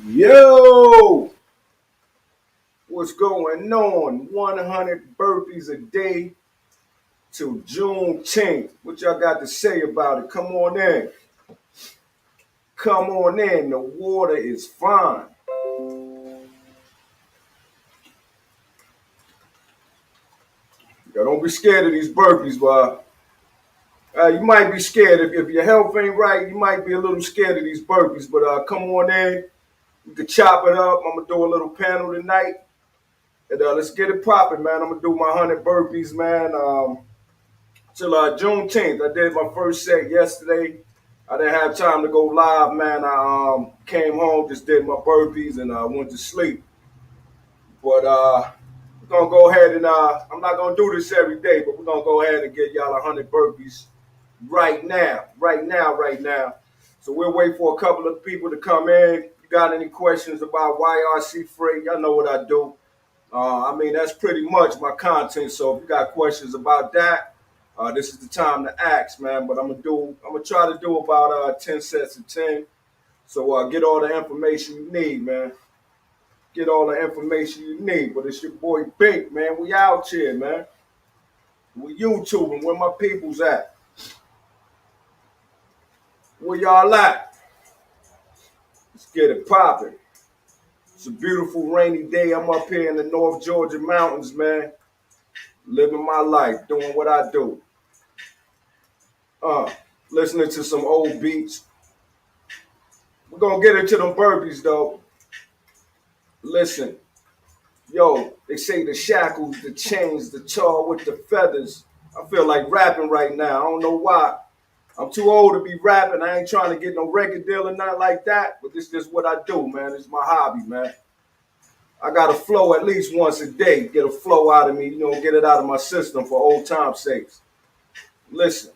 Yo, what's going on? 100 burpees a day till Juneteenth. What y'all got to say about it? Come on in. Come on in. The water is fine. Y'all don't be scared of these burpees, but you might be scared. If your health ain't right, you might be a little scared of these burpees. But come on in. We can chop it up. I'm going to do a little panel tonight. And let's get it popping, man. I'm going to do my 100 burpees, man. Till Juneteenth. I did my first set yesterday. I didn't have time to go live, man. I came home, just did my burpees, and went to sleep. But we're gonna go ahead and I'm not gonna do this every day, but we're gonna go ahead and get y'all 100 burpees right now, right now. So we'll wait for a couple of people to come in. If you got any questions about YRC Freight, y'all know what I do. I mean, that's pretty much my content. So if you got questions about that, this is the time to ask, man. But I'm gonna try to do about 10 sets of 10. So get all the information you need, man. Get all the information you need. But it's your boy Bink, man. We out here, man. We YouTubing. Where my people's at? Where y'all at? Let's get it popping. It's a beautiful rainy day. I'm up here in the North Georgia mountains, man. Living my life, doing what I do. Listening to some old beats. We're gonna get into them burpees though. Listen, yo, they say the shackles, the chains, the tar with the feathers. I feel like rapping right now. I don't know why. I'm too old to be rapping. I ain't trying to get no record deal or nothing like that. But this is just what I do, man. It's my hobby, man. I got to flow at least once a day. Get a flow out of me, get it out of my system for old time's sakes. Listen.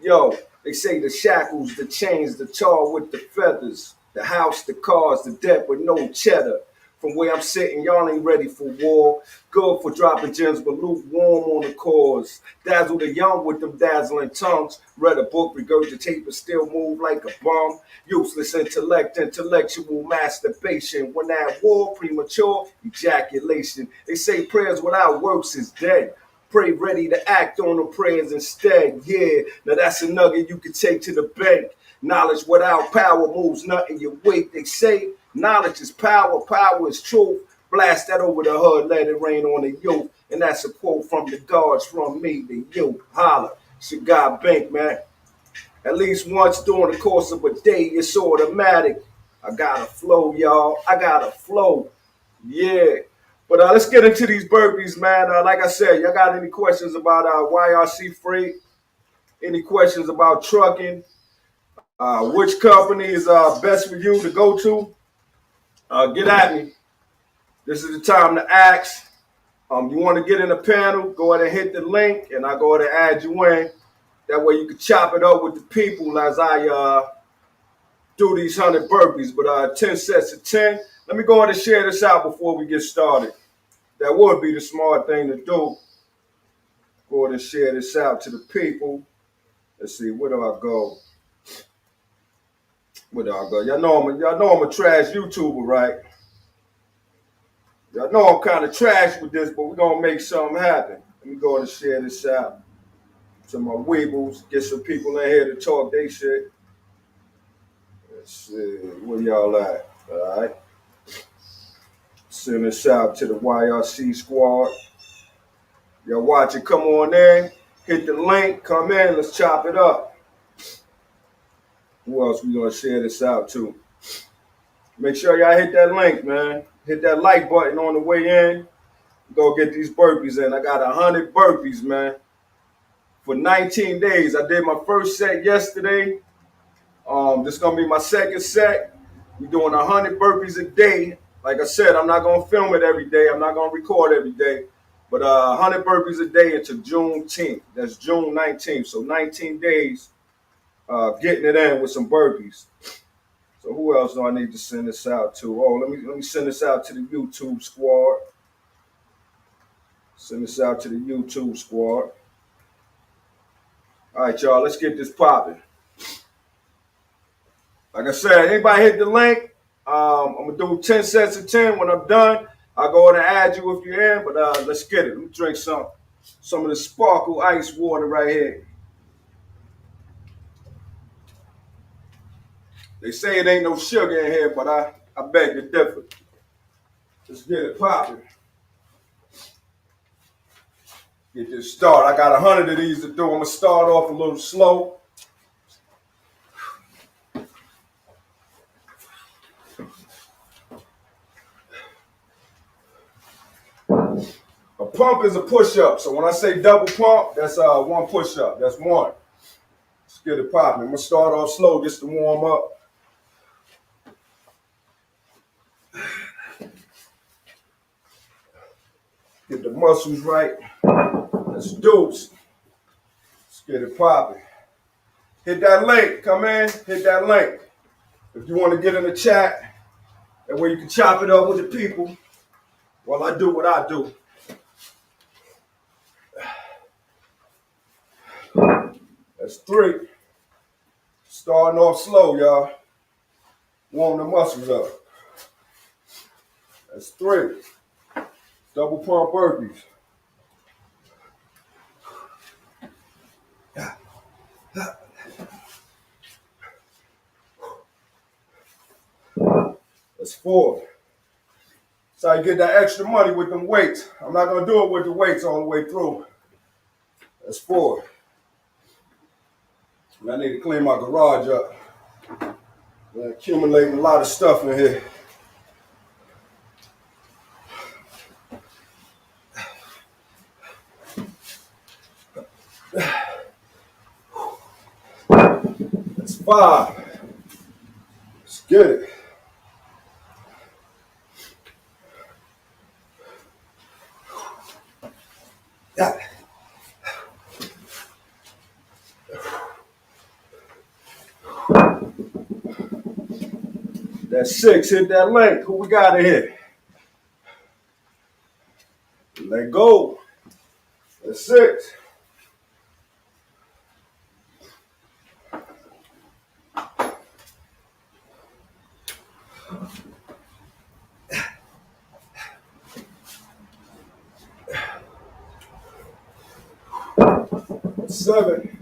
Yo, they say the shackles, the chains, the tar with the feathers, the house, the cars, the debt with no cheddar. From where I'm sitting, y'all ain't ready for war. Good for dropping gems, but lukewarm on the cause. Dazzle the young with them dazzling tongues. Read a book, regurgitate, but still move like a bum. Useless intellect, intellectual masturbation. When at war, premature ejaculation. They say prayers without works is dead. Pray ready to act on the prayers instead. Yeah, now that's a nugget you can take to the bank. Knowledge without power moves nothing your weight. They say knowledge is power, power is truth. Blast that over the hood, let it rain on the youth. And that's a quote from the gods, from me, the youth. Holla, it's your guy Bank, man. At least once during the course of a day, it's automatic. I got a flow, y'all. I got a flow. Yeah. But let's get into these burpees, man. Like I said, y'all got any questions about YRC Freight? Any questions about trucking? Which company is best for you to go to? Get at me. This is the time to ask. You want to get in the panel, go ahead and hit the link, and I'll go ahead and add you in. That way you can chop it up with the people as I do these 100 burpees. But 10 sets of 10. Let me go ahead and share this out before we get started. That would be the smart thing to do. Go ahead and share this out to the people. Let's see, where do I go? Where do I go? Y'all know I'm a trash YouTuber, right? Y'all know I'm kind of trash with this, but we're gonna make something happen. Let me go ahead and share this out to my weebles. Get some people in here to talk they shit. Let's see, where y'all at? All right. Send this out to the YRC squad. Y'all watch it, come on in. Hit the link, come in, let's chop it up. Who else we gonna share this out to? Make sure y'all hit that link, man. Hit that like button on the way in. Go get these burpees in. I got 100 burpees, man. For 19 days. I did my first set yesterday. This is gonna be my second set. We're doing 100 burpees a day. Like I said, I'm not gonna film it every day. I'm not gonna record every day. But 100 burpees a day until Juneteenth. That's June 19th. So 19 days getting it in with some burpees. So who else do I need to send this out to? Oh, let me send this out to the YouTube squad. Send this out to the YouTube squad. All right, y'all, let's get this popping. Like I said, anybody hit the link, I'm gonna do 10 sets of 10. When I'm done, I'll go ahead and add you if you're in. But let's get it. Let me drink some of the sparkle ice water right here. They say it ain't no sugar in here, but I beg to differ. Let's get it popping. Get this started. I got 100 of these to do. I'm gonna start off a little slow. A pump is a push-up. So when I say double pump, that's one push-up. That's one. Let's get it popping. I'm gonna start off slow just to warm up. Get the muscles right. Let's do it. Let's get it popping. Hit that link. Come in. Hit that link. If you want to get in the chat, that way you can chop it up with the people while I do what I do. That's 3. Starting off slow, y'all. Warm the muscles up. That's 3. Double pump burpees. That's 4. So I get that extra money with them weights. I'm not gonna do it with the weights all the way through. That's 4. And I need to clean my garage up. I'm accumulating a lot of stuff in here. That's 5. Let's get it. Yeah. That's 6. Hit that link. Who we got in here? Let go. That's 6. That's 7.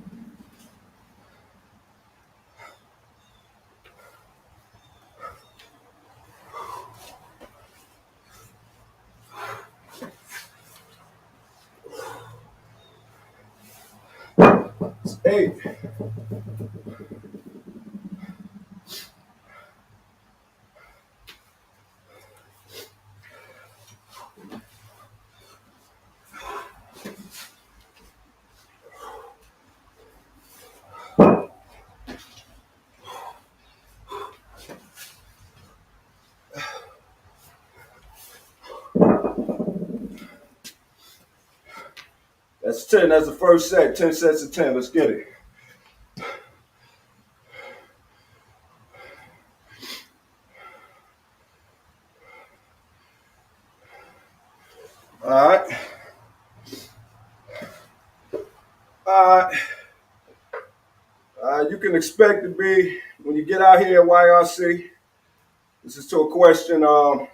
That's 8. That's 10. That's the first set. 10 sets of 10. Let's get it. All right. You can expect to be, when you get out here at YRC, this is to a question. Let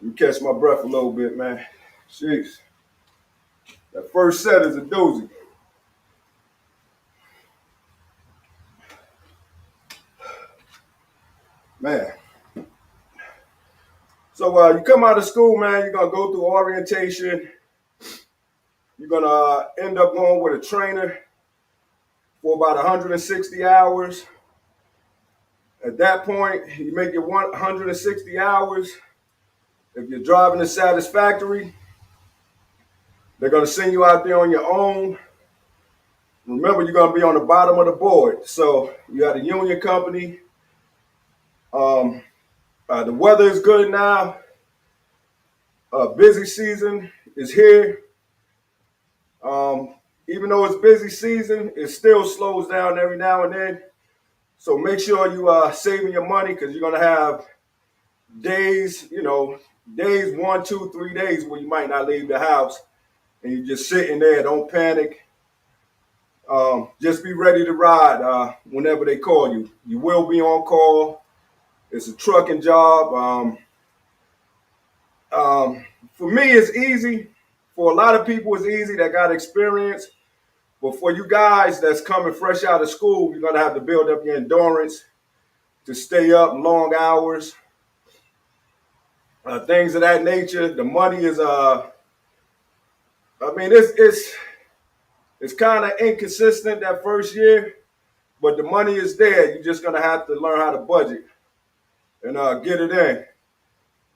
me catch my breath a little bit, man. Jeez. That first set is a doozy. Man. So you come out of school, man, you're going to go through orientation. You're going to end up going with a trainer for about 160 hours. At that point, you make your 160 hours. If your driving is satisfactory, they're going to send you out there on your own. Remember, you're going to be on the bottom of the board. So you got a union company. The weather is good now. Busy season is here. Even though it's busy season, it still slows down every now and then. So make sure you are saving your money, because you're going to have days, days, 1, 2, 3 days where you might not leave the house and you're just sitting there. Don't panic. Just be ready to ride whenever they call you. You will be on call. It's a trucking job. For me, it's easy. For a lot of people, it's easy that got experience. But for you guys that's coming fresh out of school, you're gonna have to build up your endurance to stay up long hours, things of that nature. The money is, I mean, it's kind of inconsistent that first year, but the money is there. You're just gonna have to learn how to budget and get it in.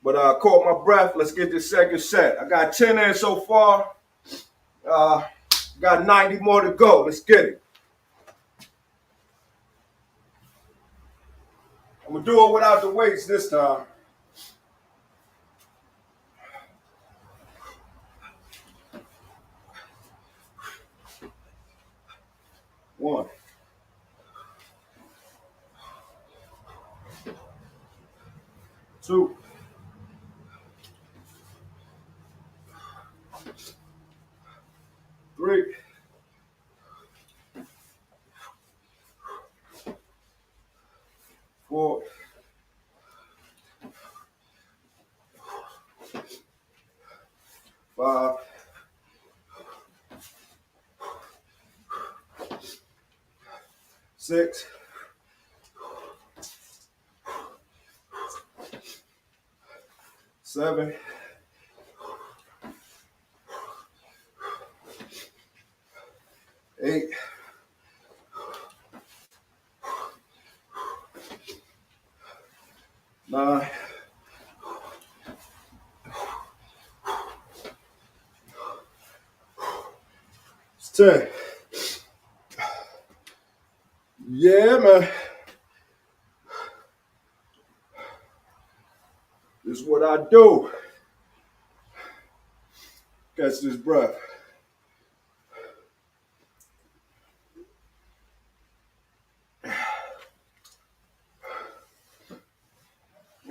But caught my breath. Let's get this second set. I got 10 in so far. Uh, got 90 more to go. Let's get it. I'm gonna do it without the weights this time. One. Two. Three. Four. Five. Six. Seven. 8. 9. 10. Yeah, man. This is what I do. Catch this breath.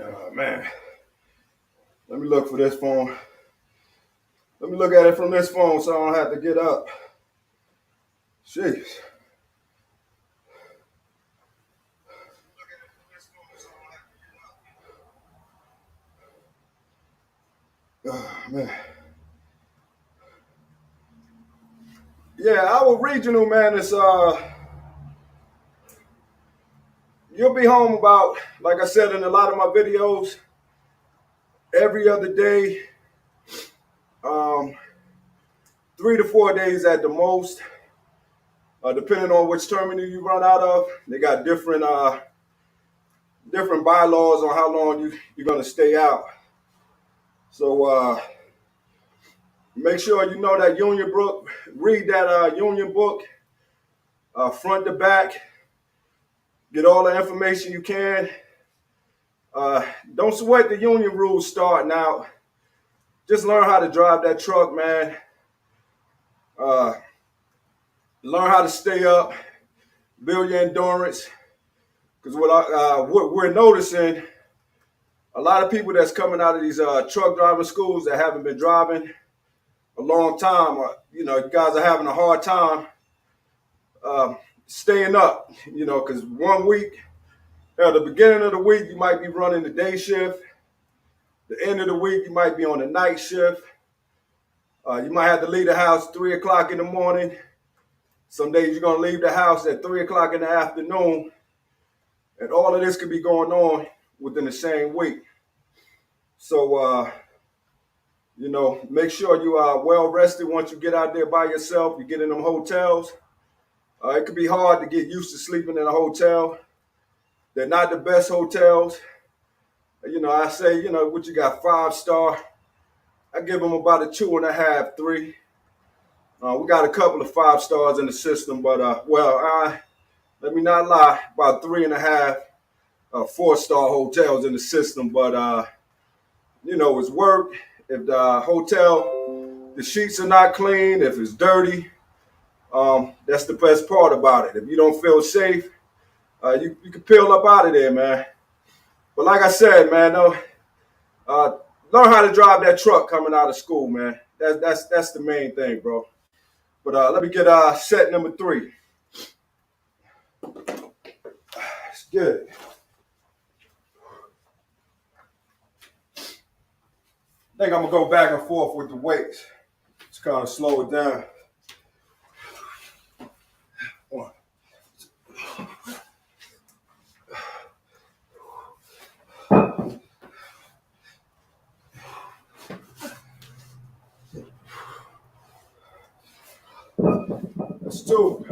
Oh, man. Let me look for this phone. Let me look at it from this phone so I don't have to get up. Jeez. Oh, man. Yeah, our regional, man, is you'll be home about, like I said in a lot of my videos, every other day, 3 to 4 days at the most, depending on which terminal you run out of. They got different bylaws on how long you're gonna stay out. So make sure you know that union book. Read that union book front to back. Get all the information you can. Don't sweat the union rules starting out. Just learn how to drive that truck, man. Learn how to stay up, build your endurance. Because what we're noticing, a lot of people that's coming out of these truck driving schools that haven't been driving a long time, you guys are having a hard time staying up, because 1 week, at the beginning of the week, you might be running the day shift. The end of the week, you might be on the night shift. You might have to leave the house 3 o'clock in the morning. Some days you're going to leave the house at 3 o'clock in the afternoon. And all of this could be going on within the same week. So, make sure you are well rested once you get out there by yourself. You get in them hotels. It could be hard to get used to sleeping in a hotel. They're not the best hotels. I say, what you got, 5-star. I give them about a 2.5, 3. We got a couple of 5 stars in the system, but let me not lie, about 3.5, 4-star hotels in the system. But it's work. If the hotel, the sheets are not clean, if it's dirty, that's the best part about it. If you don't feel safe, you can peel up out of there, man. But like I said, man, learn how to drive that truck coming out of school, man. That's the main thing, bro. But let me get set number 3. It's good. I think I'm gonna go back and forth with the weights. Just kind of slow it down. 1. That's 2.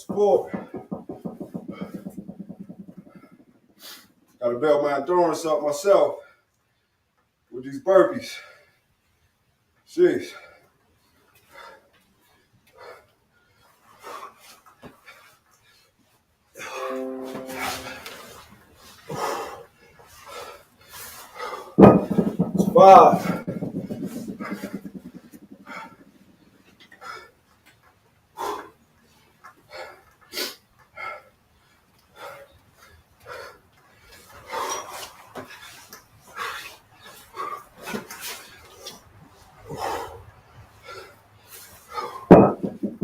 4. Gotta build my endurance up myself with these burpees. Jeez. 5.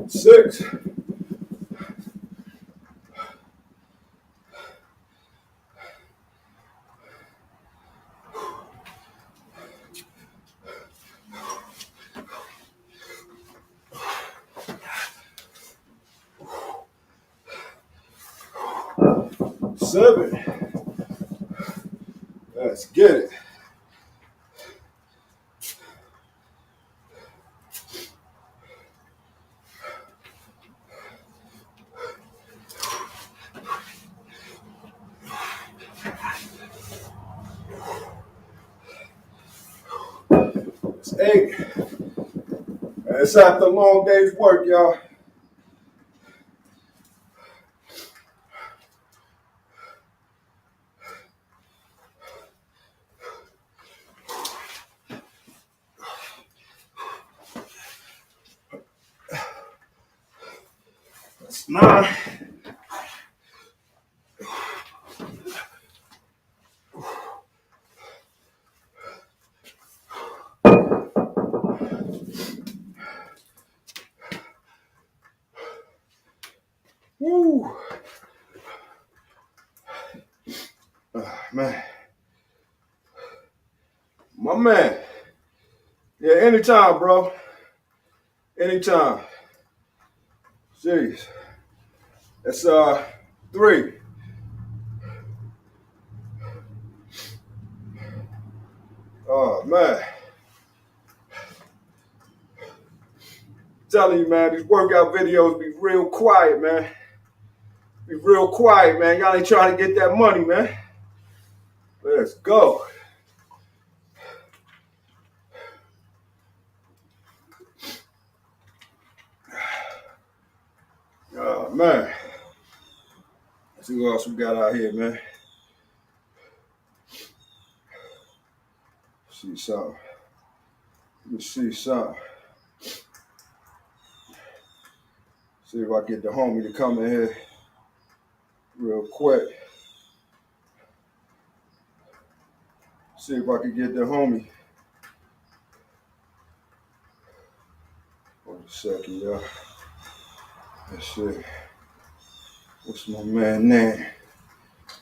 6. 7. Let's get it. 8. It's after a long day's work, y'all. 9. 'Woo. Man. My man. Yeah, anytime, bro. Anytime. Jeez. That's 3. Oh man. Telling you, man, these workout videos be real quiet, man. Be real quiet, man. Y'all ain't trying to get that money, man. Let's go. Oh man. Let's see what else we got out here, man. See something. Let me see something. See if I get the homie to come in here real quick. See if I can get the homie. Hold a second, y'all. Let's see. What's my man name?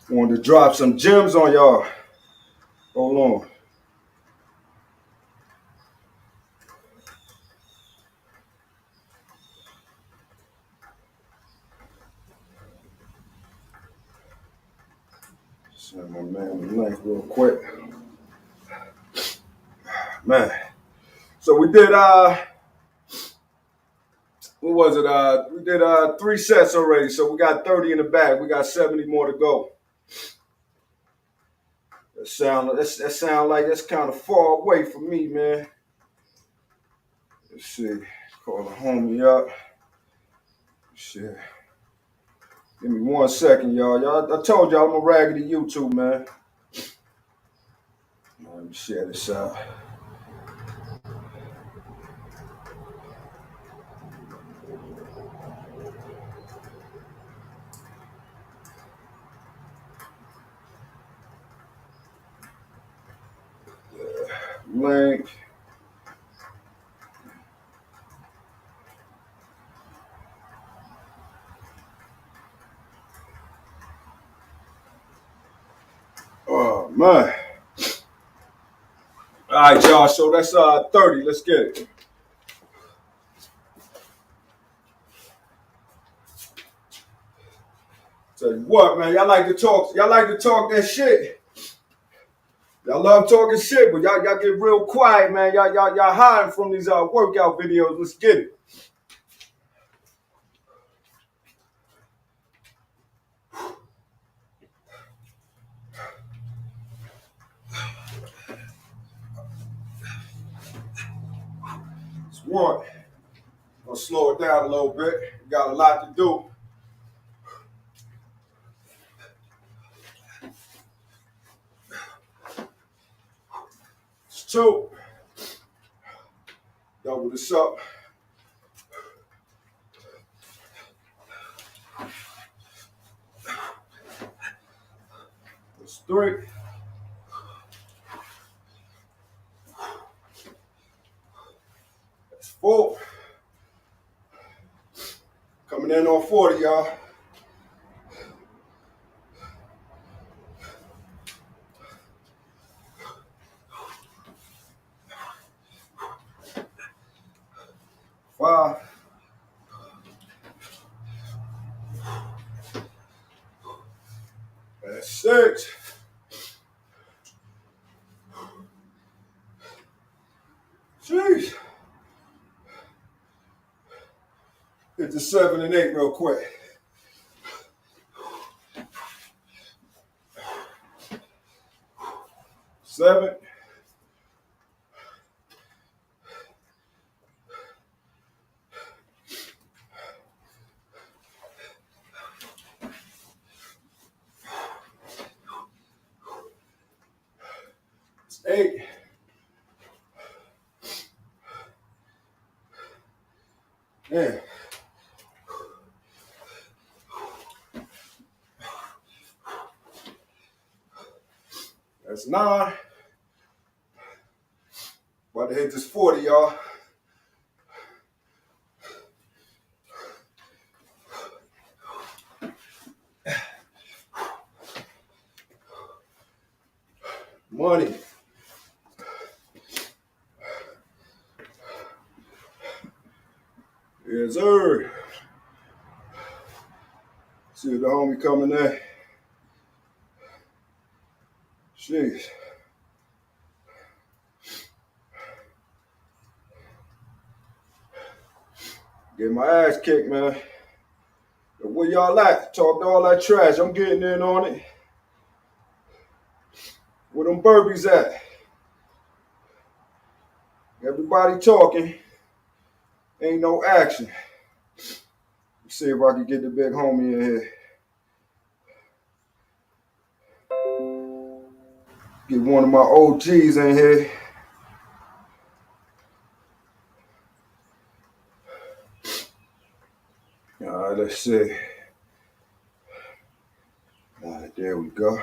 Wanted to drop some gems on y'all. Hold on. Send my man the link real quick. Man. So we did what was it? We did 3 sets already. So we got 30 in the bag. We got 70 more to go. That sound like that's kind of far away from me, man. Let's see. Call the homie up. Shit. Give me 1 second, y'all. I told y'all I'm a raggedy YouTube, man. Let me share this out. Link. Oh man. All right, y'all. So that's 30. Let's get it. Tell you what, man. Y'all like to talk. Y'all like to talk that shit. Y'all love talking shit, but y'all get real quiet, man. Y'all hiding from these workout videos. Let's get it. It's one. I'll slow it down a little bit. We got a lot to do. It's 2. Double this up. It's 3. That's 4. Coming in on 40, y'all. Five. That's 6. Jeez. Hit the 7 and 8 real quick. 7. It's 8. Yeah. That's 9. About to hit this 40, y'all. Money. Yes, sir. See if the homie coming in. Jeez. Get my ass kicked, man. But where y'all at? Talked all that trash. I'm getting in on it. Where them burpees at? Everybody talking. Ain't no action. Let's see if I can get the big homie in here. Get one of my OGs in here. All right, let's see. All right, there we go.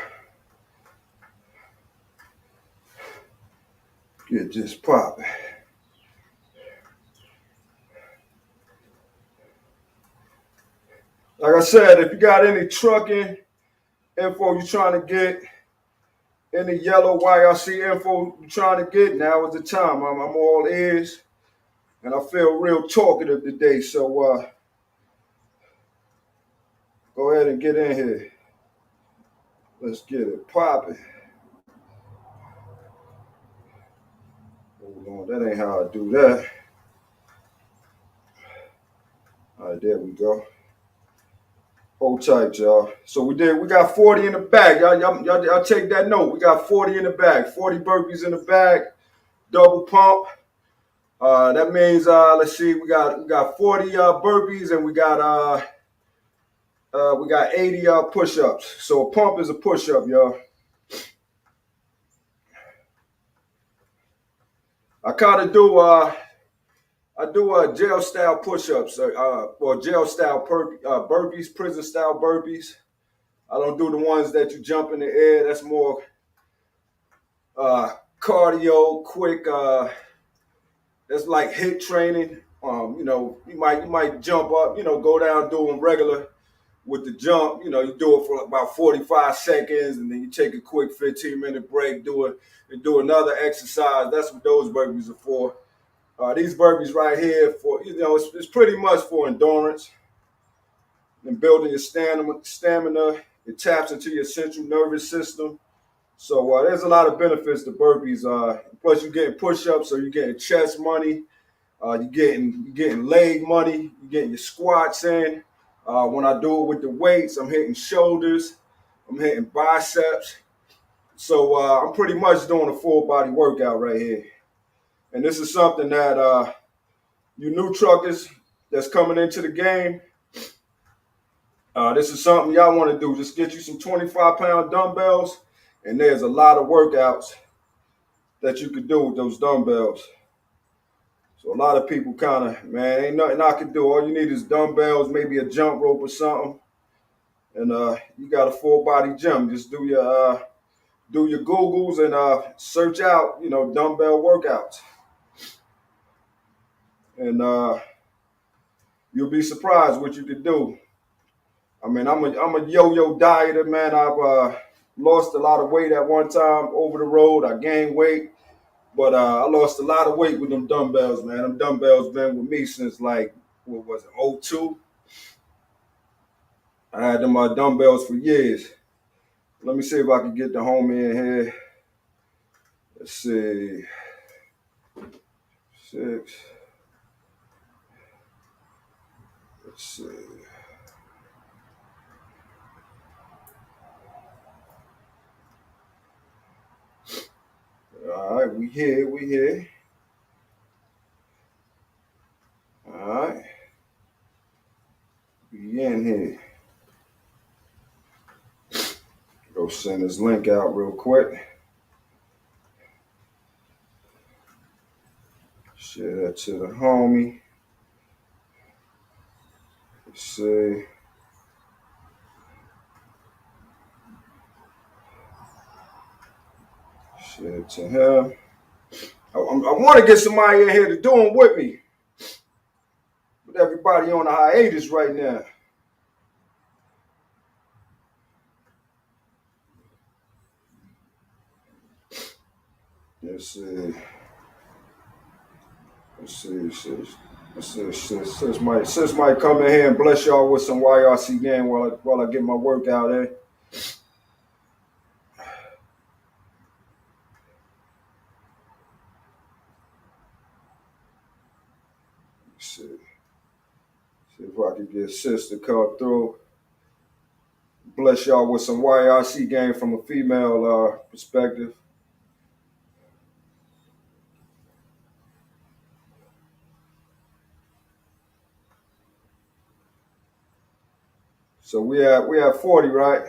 Get just popping. Like I said, if you got any trucking info you're trying to get, any yellow YRC info you're trying to get, now is the time. I'm all ears, and I feel real talkative today. So go ahead and get in here. Let's get it popping. Hold on, that ain't how I do that. All right, there we go. Hold tight, y'all. So we got 40 in the bag. Y'all take that note. We got 40 in the bag. 40 burpees in the bag. Double pump. That means let's see, we got 40 burpees, and we got We got 80 push-ups. So a pump is a push-up, y'all. I kind of do jail style push-ups or jail style burpees, prison style burpees. I don't do the ones that you jump in the air. That's more cardio, quick. That's like HIIT training. You might jump up, go down doing regular with the jump. You do it for about 45 seconds, and then you take a quick 15-minute break, do it, and do another exercise. That's what those burpees are for. These burpees right here it's pretty much for endurance and building your stamina. It taps into your central nervous system. So there's a lot of benefits to burpees. Plus, you're getting push-ups, so you're getting chest money. You're getting leg money. You're getting your squats in. When I do it with the weights, I'm hitting shoulders. I'm hitting biceps. So I'm pretty much doing a full body workout right here. And this is something that you new truckers that's coming into the game, this is something y'all want to do. Just get you some 25-pound dumbbells, and there's a lot of workouts that you could do with those dumbbells. So a lot of people kind of, man, ain't nothing I can do. All you need is dumbbells, maybe a jump rope or something, and you got a full body gym. Just do your Googles and search out, dumbbell workouts, and you'll be surprised what you can do. I mean, I'm a yo-yo dieter, man. I've lost a lot of weight at one time over the road. I gained weight, but I lost a lot of weight with them dumbbells, man. Them dumbbells been with me since like, what was it, '02? I had them dumbbells for years. Let me see if I can get the homie in here. Let's see. 6. Let's see. All right, we here. All right. We in here. Go send this link out real quick. Share that to the homie. Let's see. Share it to him. I want to get somebody in here to do them with me. But everybody on a hiatus right now. Let's see. Sis might come in here and bless y'all with some YRC game while I get my workout in. Let's see if I can get sis to come through. Bless y'all with some YRC game from a female perspective. So we have 40, right?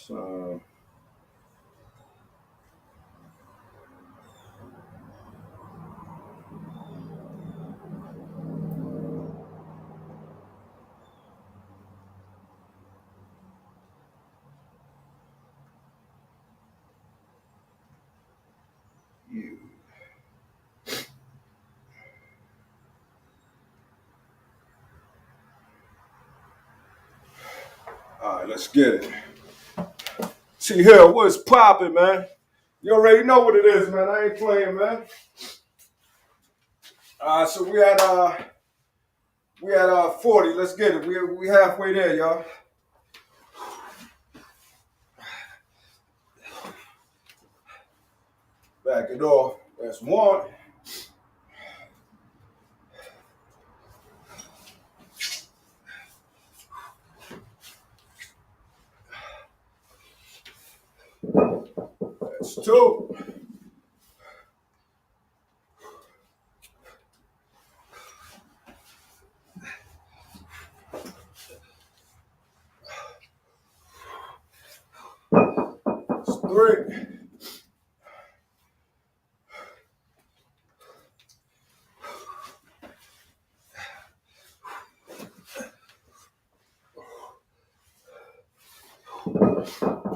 So you. All right, let's get it. See here, what's popping, man? You already know what it is, man. I ain't playing, man. So we had 40. Let's get it. We halfway there, y'all. Back it off. That's 1. That's two. That's three.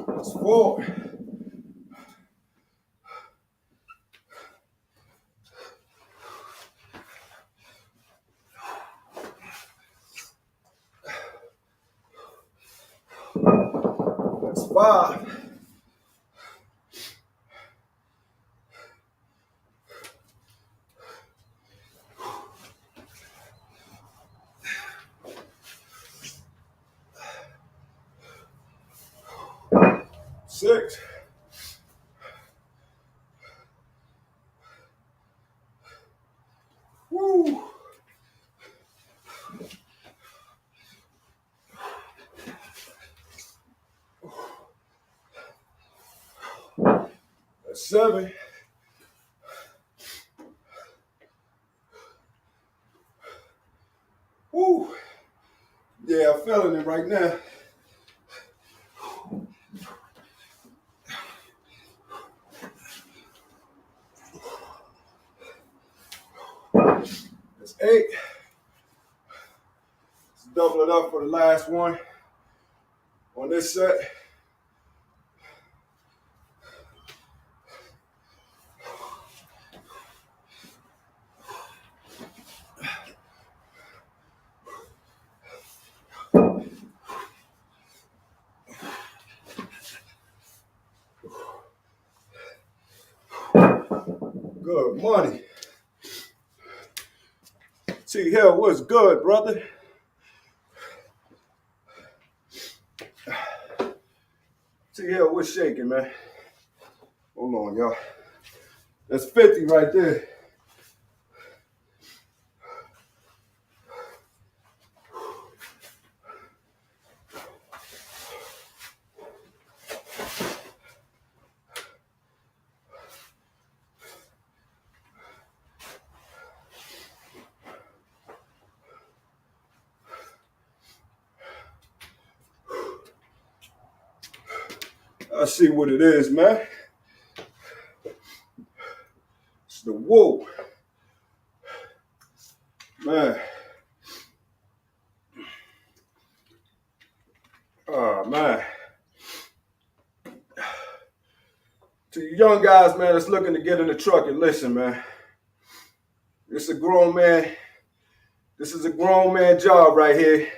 That's four. That's five. Six. Woo. That's seven. Woo. Yeah, I'm feeling it right now. That's eight. Let's double it up for the last one on this set. Good money. T Hill, what's good, brother? T Hill, what's shaking, man? Hold on, y'all. That's 50 right there. I see what it is, man. It's the whoa. Man. Oh, man. To you young guys, man, that's looking to get in the truck and listen, man. It's a grown man. This is a grown man job right here.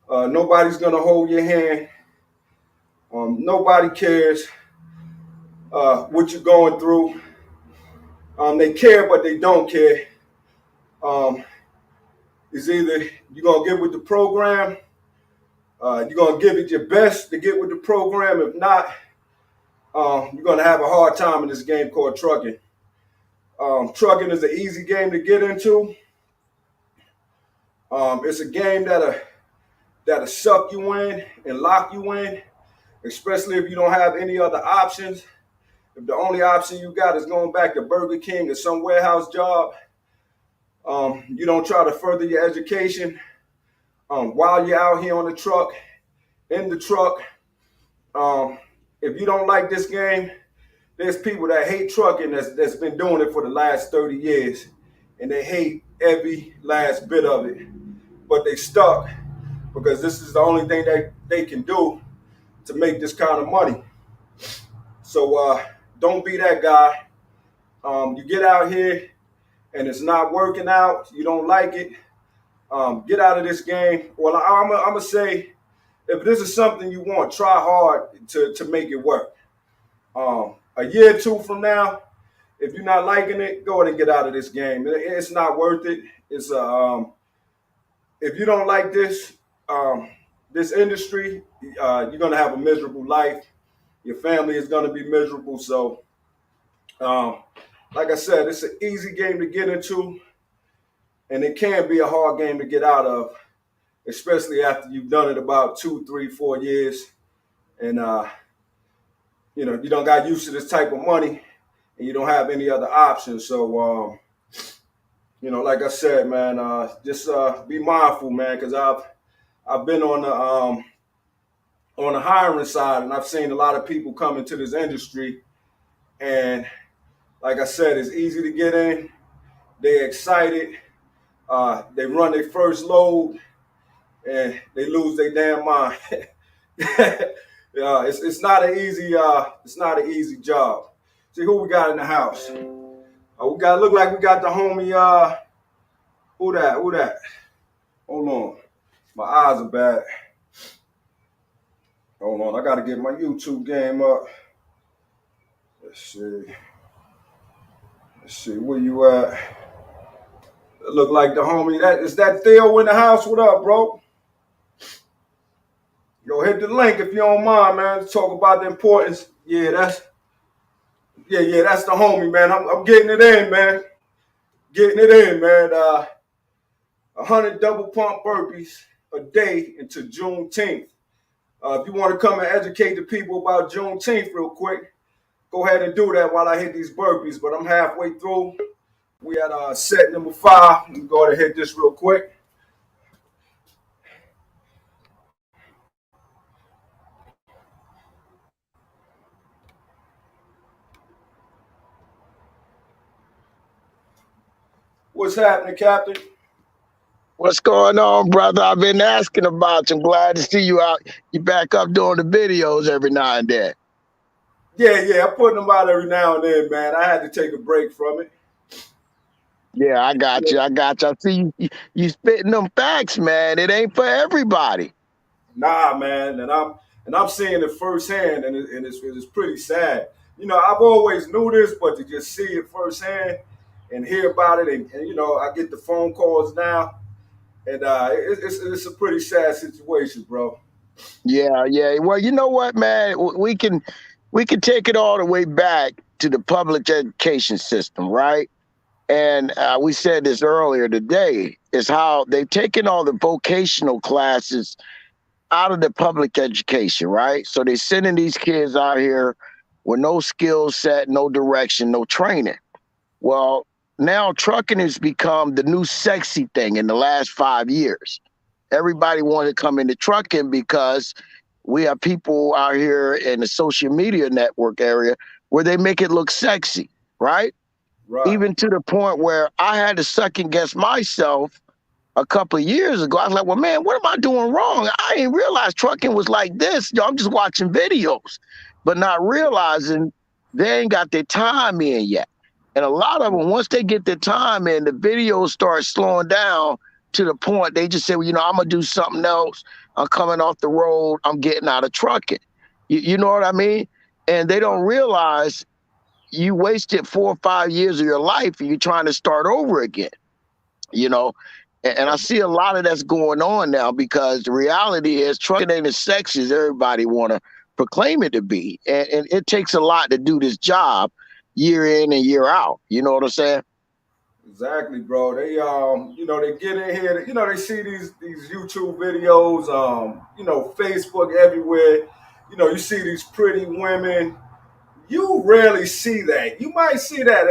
Nobody's gonna hold your hand. Nobody cares what you're going through. They care, but they don't care. It's either you're gonna get with the program, you're gonna give it your best to get with the program. If not, you're gonna have a hard time in this game called trucking. Trucking is an easy game to get into. It's a game that'll suck you in and lock you in, especially if you don't have any other options. If the only option you got is going back to Burger King or some warehouse job, you don't try to further your education while you're out here on the truck, in the truck. If you don't like this game, there's people that hate trucking that's been doing it for the last 30 years, and they hate every last bit of it. But they stuck because this is the only thing that they can do to make this kind of money. So don't be that guy. You get out here and it's not working out, you don't like it, get out of this game. Well, I'm gonna say, if this is something you want, try hard to make it work. A year or two from now, if you're not liking it, go ahead and get out of this game. It's not worth it. It's if you don't like this industry, you're gonna have a miserable life. Your family is gonna be miserable. So, like I said, it's an easy game to get into, and it can be a hard game to get out of, especially after you've done it about 2, 3, 4 years. And you don't got used to this type of money, and you don't have any other options. So, like I said, man, just be mindful, man, because I've been on the hiring side, and I've seen a lot of people come into this industry, and like I said, it's easy to get in. They're excited. They run their first load, and they lose their damn mind. It's not an easy job. See who we got in the house. We got look like we got the homie. Who that? Who that? Hold on, my eyes are bad. Hold on, I gotta get my YouTube game up. Let's see. Let's see where you at. It look like the homie. That Theo in the house. What up, bro? Yo, hit the link if you don't mind, man. Let's talk about the importance. That's the homie, man. I'm getting it in, man. Getting it in, man. 100 double pump burpees a day until Juneteenth. If you want to come and educate the people about Juneteenth real quick, go ahead and do that while I hit these burpees. But I'm halfway through. We at set number 5. Let me go ahead and hit this real quick. What's happening, Captain? What's going on, brother? I've been asking about you. I'm glad to see you out. You back up doing the videos every now and then. Yeah, I'm putting them out every now and then, man. I had to take a break from it. Yeah, I got you. I see you spitting them facts, man. It ain't for everybody. Nah, man, and I'm seeing it firsthand, and it's pretty sad. I've always knew this, but to just see it firsthand and hear about it, and I get the phone calls now, and it's a pretty sad situation, bro. Yeah. Well, you know what, man? We can take it all the way back to the public education system, right? And we said this earlier today, is how they've taken all the vocational classes out of the public education, right? So they're sending these kids out here with no skill set, no direction, no training. Well, now trucking has become the new sexy thing in the last 5 years. Everybody wanted to come into trucking because we have people out here in the social media network area where they make it look sexy, right? Right. Even to the point where I had to second guess myself a couple of years ago. I was like, well, man, what am I doing wrong? I didn't realize trucking was like this. I'm just watching videos, but not realizing they ain't got their time in yet. And a lot of them, once they get their time in, the videos start slowing down to the point they just say, well, I'm going to do something else. I'm coming off the road. I'm getting out of trucking. You know what I mean? And they don't realize you wasted 4 or 5 years of your life and you're trying to start over again, And I see a lot of that's going on now because the reality is trucking ain't as sexy as everybody want to proclaim it to be. And it takes a lot to do this job year in and year out. You know what I'm saying? Exactly, bro. They get in here. They see these YouTube videos, Facebook everywhere. You see these pretty women. You rarely see that. You might see that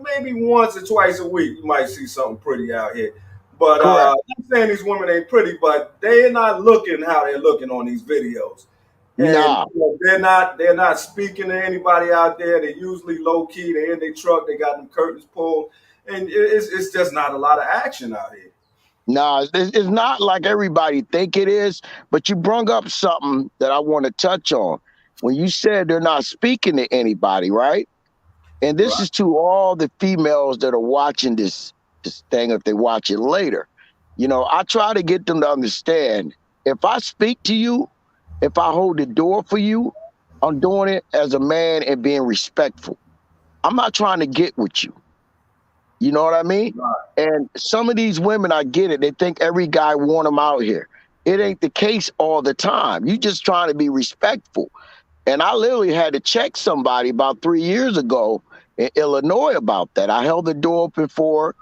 maybe once or twice a week. You might see something pretty out here. But Correct. I'm saying these women ain't pretty, but they're not looking how they're looking on these videos. And Nah. they're not speaking to anybody out there. They're usually low key. They're in their truck. They got them curtains pulled, and it's just not a lot of action out here. No, it's not like everybody think it is, but you brung up something that I want to touch on. When you said they're not speaking to anybody, right? And this Right. is to all the females that are watching this thing if they watch it later. I try to get them to understand if I speak to you, if I hold the door for you, I'm doing it as a man and being respectful. I'm not trying to get with you. You know what I mean? Right. And some of these women, I get it. They think every guy want them out here. It ain't the case all the time. You just trying to be respectful. And I literally had to check somebody about 3 years ago in Illinois about that. I held the door open for her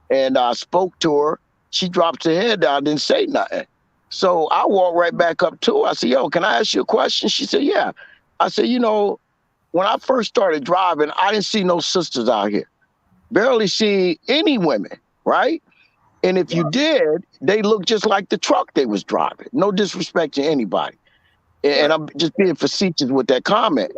and I spoke to her. She dropped her head down, didn't say nothing. So I walked right back up to her. I said, yo, can I ask you a question? She said, yeah. I said, when I first started driving, I didn't see no sisters out here. Barely see any women, right? And if you Right. did, they looked just like the truck they was driving. No disrespect to anybody. And Right. I'm just being facetious with that comment.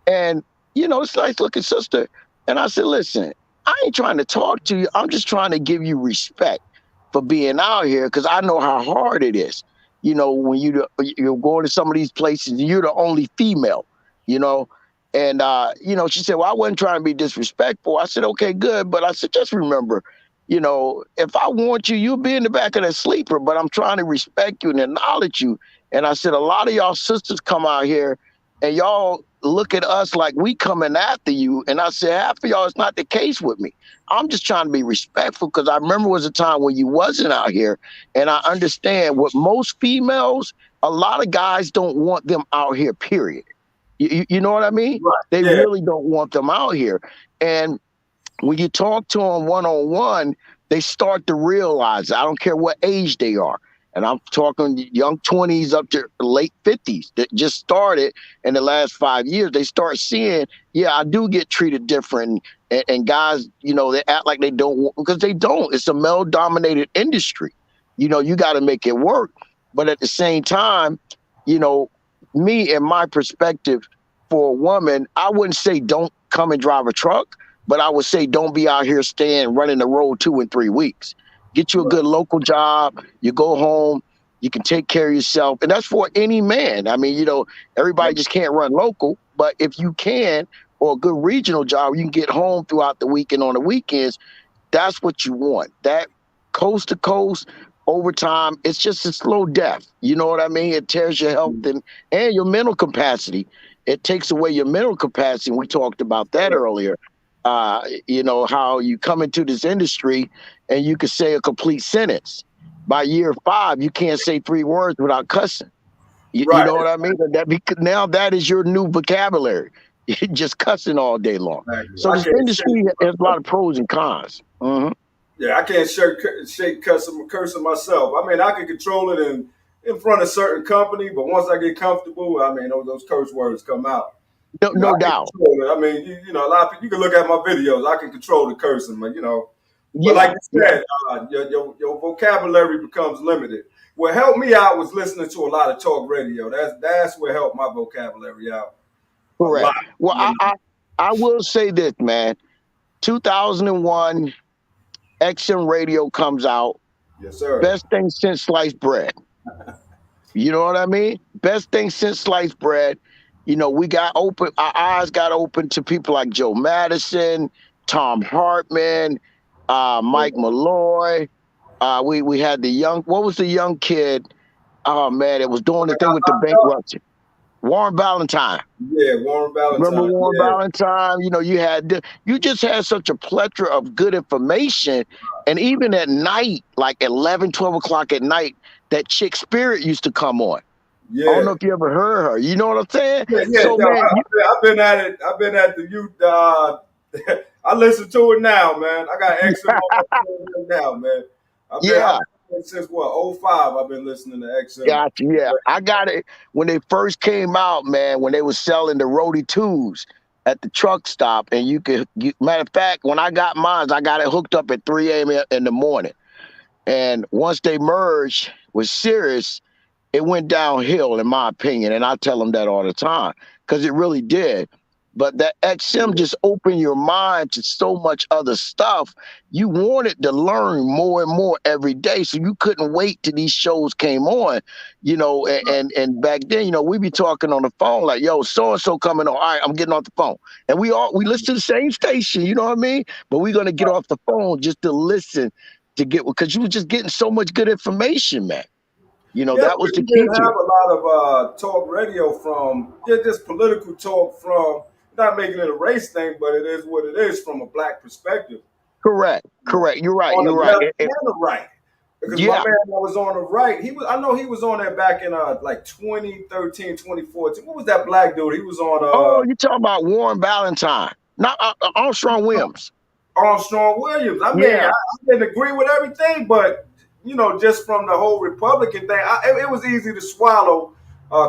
And, it's nice looking sister. And I said, listen, I ain't trying to talk to you. I'm just trying to give you respect for being out here because I know how hard it is. When you're going to some of these places, you're the only female, you know. And she said, well, I wasn't trying to be disrespectful. I said, okay, good. But I said, just remember, if I want you, you'll be in the back of that sleeper, but I'm trying to respect you and acknowledge you. And I said, a lot of y'all sisters come out here and y'all look at us like we coming after you. And I said, half of y'all, it's not the case with me. I'm just trying to be respectful because I remember was a time when you wasn't out here. And I understand with most females, a lot of guys don't want them out here, period. You know what I mean? Right. They Yeah. really don't want them out here. And when you talk to them one on one, they start to realize, I don't care what age they are. And I'm talking young 20s up to late 50s that just started in the last 5 years. They start seeing, yeah, I do get treated different. And guys, they act like they don't because they don't. It's a male dominated industry. You got to make it work. But at the same time, you know, me and my perspective for a woman, I wouldn't say don't come and drive a truck. But I would say don't be out here staying running the road 2 and 3 weeks. Get you a Right. good local job. You go home. You can take care of yourself, and that's for any man. I mean, everybody just can't run local, but if you can, or a good regional job, you can get home throughout the week and on the weekends. That's what you want. That coast to coast overtime. It's just a slow death. You know what I mean? It tears your health and your mental capacity. It takes away your mental capacity. We talked about that earlier. How you come into this industry and you can say a complete sentence. By year 5, you can't say 3 words without cussing. You Right. know what I mean? Now that is your new vocabulary. You're just cussing all day long. Exactly. So I this can't shake industry has a myself. lot of pros and cons. Hmm. Yeah, I can't shake cursing myself. I mean, I can control it in front of certain company, but once I get comfortable, I mean, those curse words come out. No, I no can doubt. control it. I mean, a lot of people. You can look at my videos. I can control the cursing, but But like Yeah, you yeah, said, your vocabulary becomes limited. What helped me out was listening to a lot of talk radio. That's what helped my vocabulary out a lot. correct. Well, You know? I will say this, man. 2001, XM radio comes out. Yes, sir. Best thing since sliced bread. You know what I mean? Best thing since sliced bread. We got open, our eyes got open to people like Joe Madison, Tom Hartman, Mike Malloy. We had what was the young kid? Oh man, it was doing the thing with the bankruptcy. Warren Valentine. Yeah, Warren Remember Valentine. Warren Yeah, Valentine? You just had such a plethora of good information. And even at night, like 11, 12 o'clock at night, that chick Spirit used to come on. I don't yeah. know if you ever heard her. You know what I'm saying? Yeah, yeah. So, No, man, I've been at it. I've been at the youth. I listen to it now, man. I got XM on my phone right now, man. I've yeah, been since what '05. I've been listening to XM. gotcha. Yeah, I got it when they first came out, man. When they was selling the Roadie twos at the truck stop, and matter of fact, when I got mine, I got it hooked up at 3 a.m. in the morning. And once they merged with Sirius, it went downhill, in my opinion. And I tell them that all the time because it really did. But that XM just opened your mind to so much other stuff. You wanted to learn more and more every day. So you couldn't wait till these shows came on, and back then, we be talking on the phone like, yo, so-and-so coming on. All right, I'm getting off the phone. And we listen to the same station, you know what I mean? But we're gonna get off the phone just to listen to get because you were just getting so much good information, man. Yeah, That was the we key didn't to have it. a lot of talk radio from just political talk from not making it a race thing, but it is what it is from a black perspective. Correct. Correct. You're right. On You're the right. left and the right. Because my Yeah. man that was on the right, I know he was on there back in like 2013, 2014. What was that black dude? He was on Oh, you talking about Warren Valentine, not Armstrong Williams. Armstrong Williams. I mean, Yeah. I didn't agree with everything, but just from the whole Republican thing, it was easy to swallow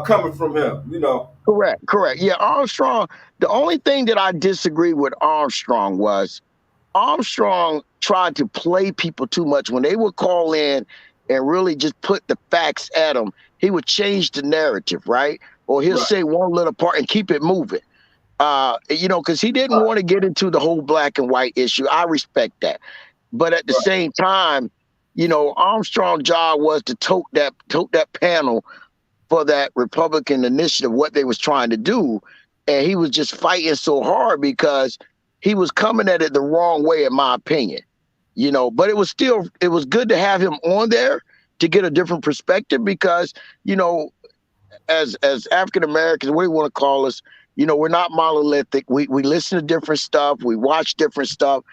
coming from him. Correct, correct. Yeah, Armstrong. The only thing that I disagree with Armstrong was Armstrong tried to play people too much. When they would call in and really just put the facts at him, he would change the narrative, right? Or he'll Right, say one little part and keep it moving. Because he didn't right, want to get into the whole black and white issue. I respect that. But at the right, same time, Armstrong's job was to tote that panel for that Republican initiative, what they was trying to do. And he was just fighting so hard because he was coming at it the wrong way, in my opinion. But it was good to have him on there to get a different perspective because, you know, as African Americans, what do you want to call us? We're not monolithic. We listen to different stuff. We watch different stuff.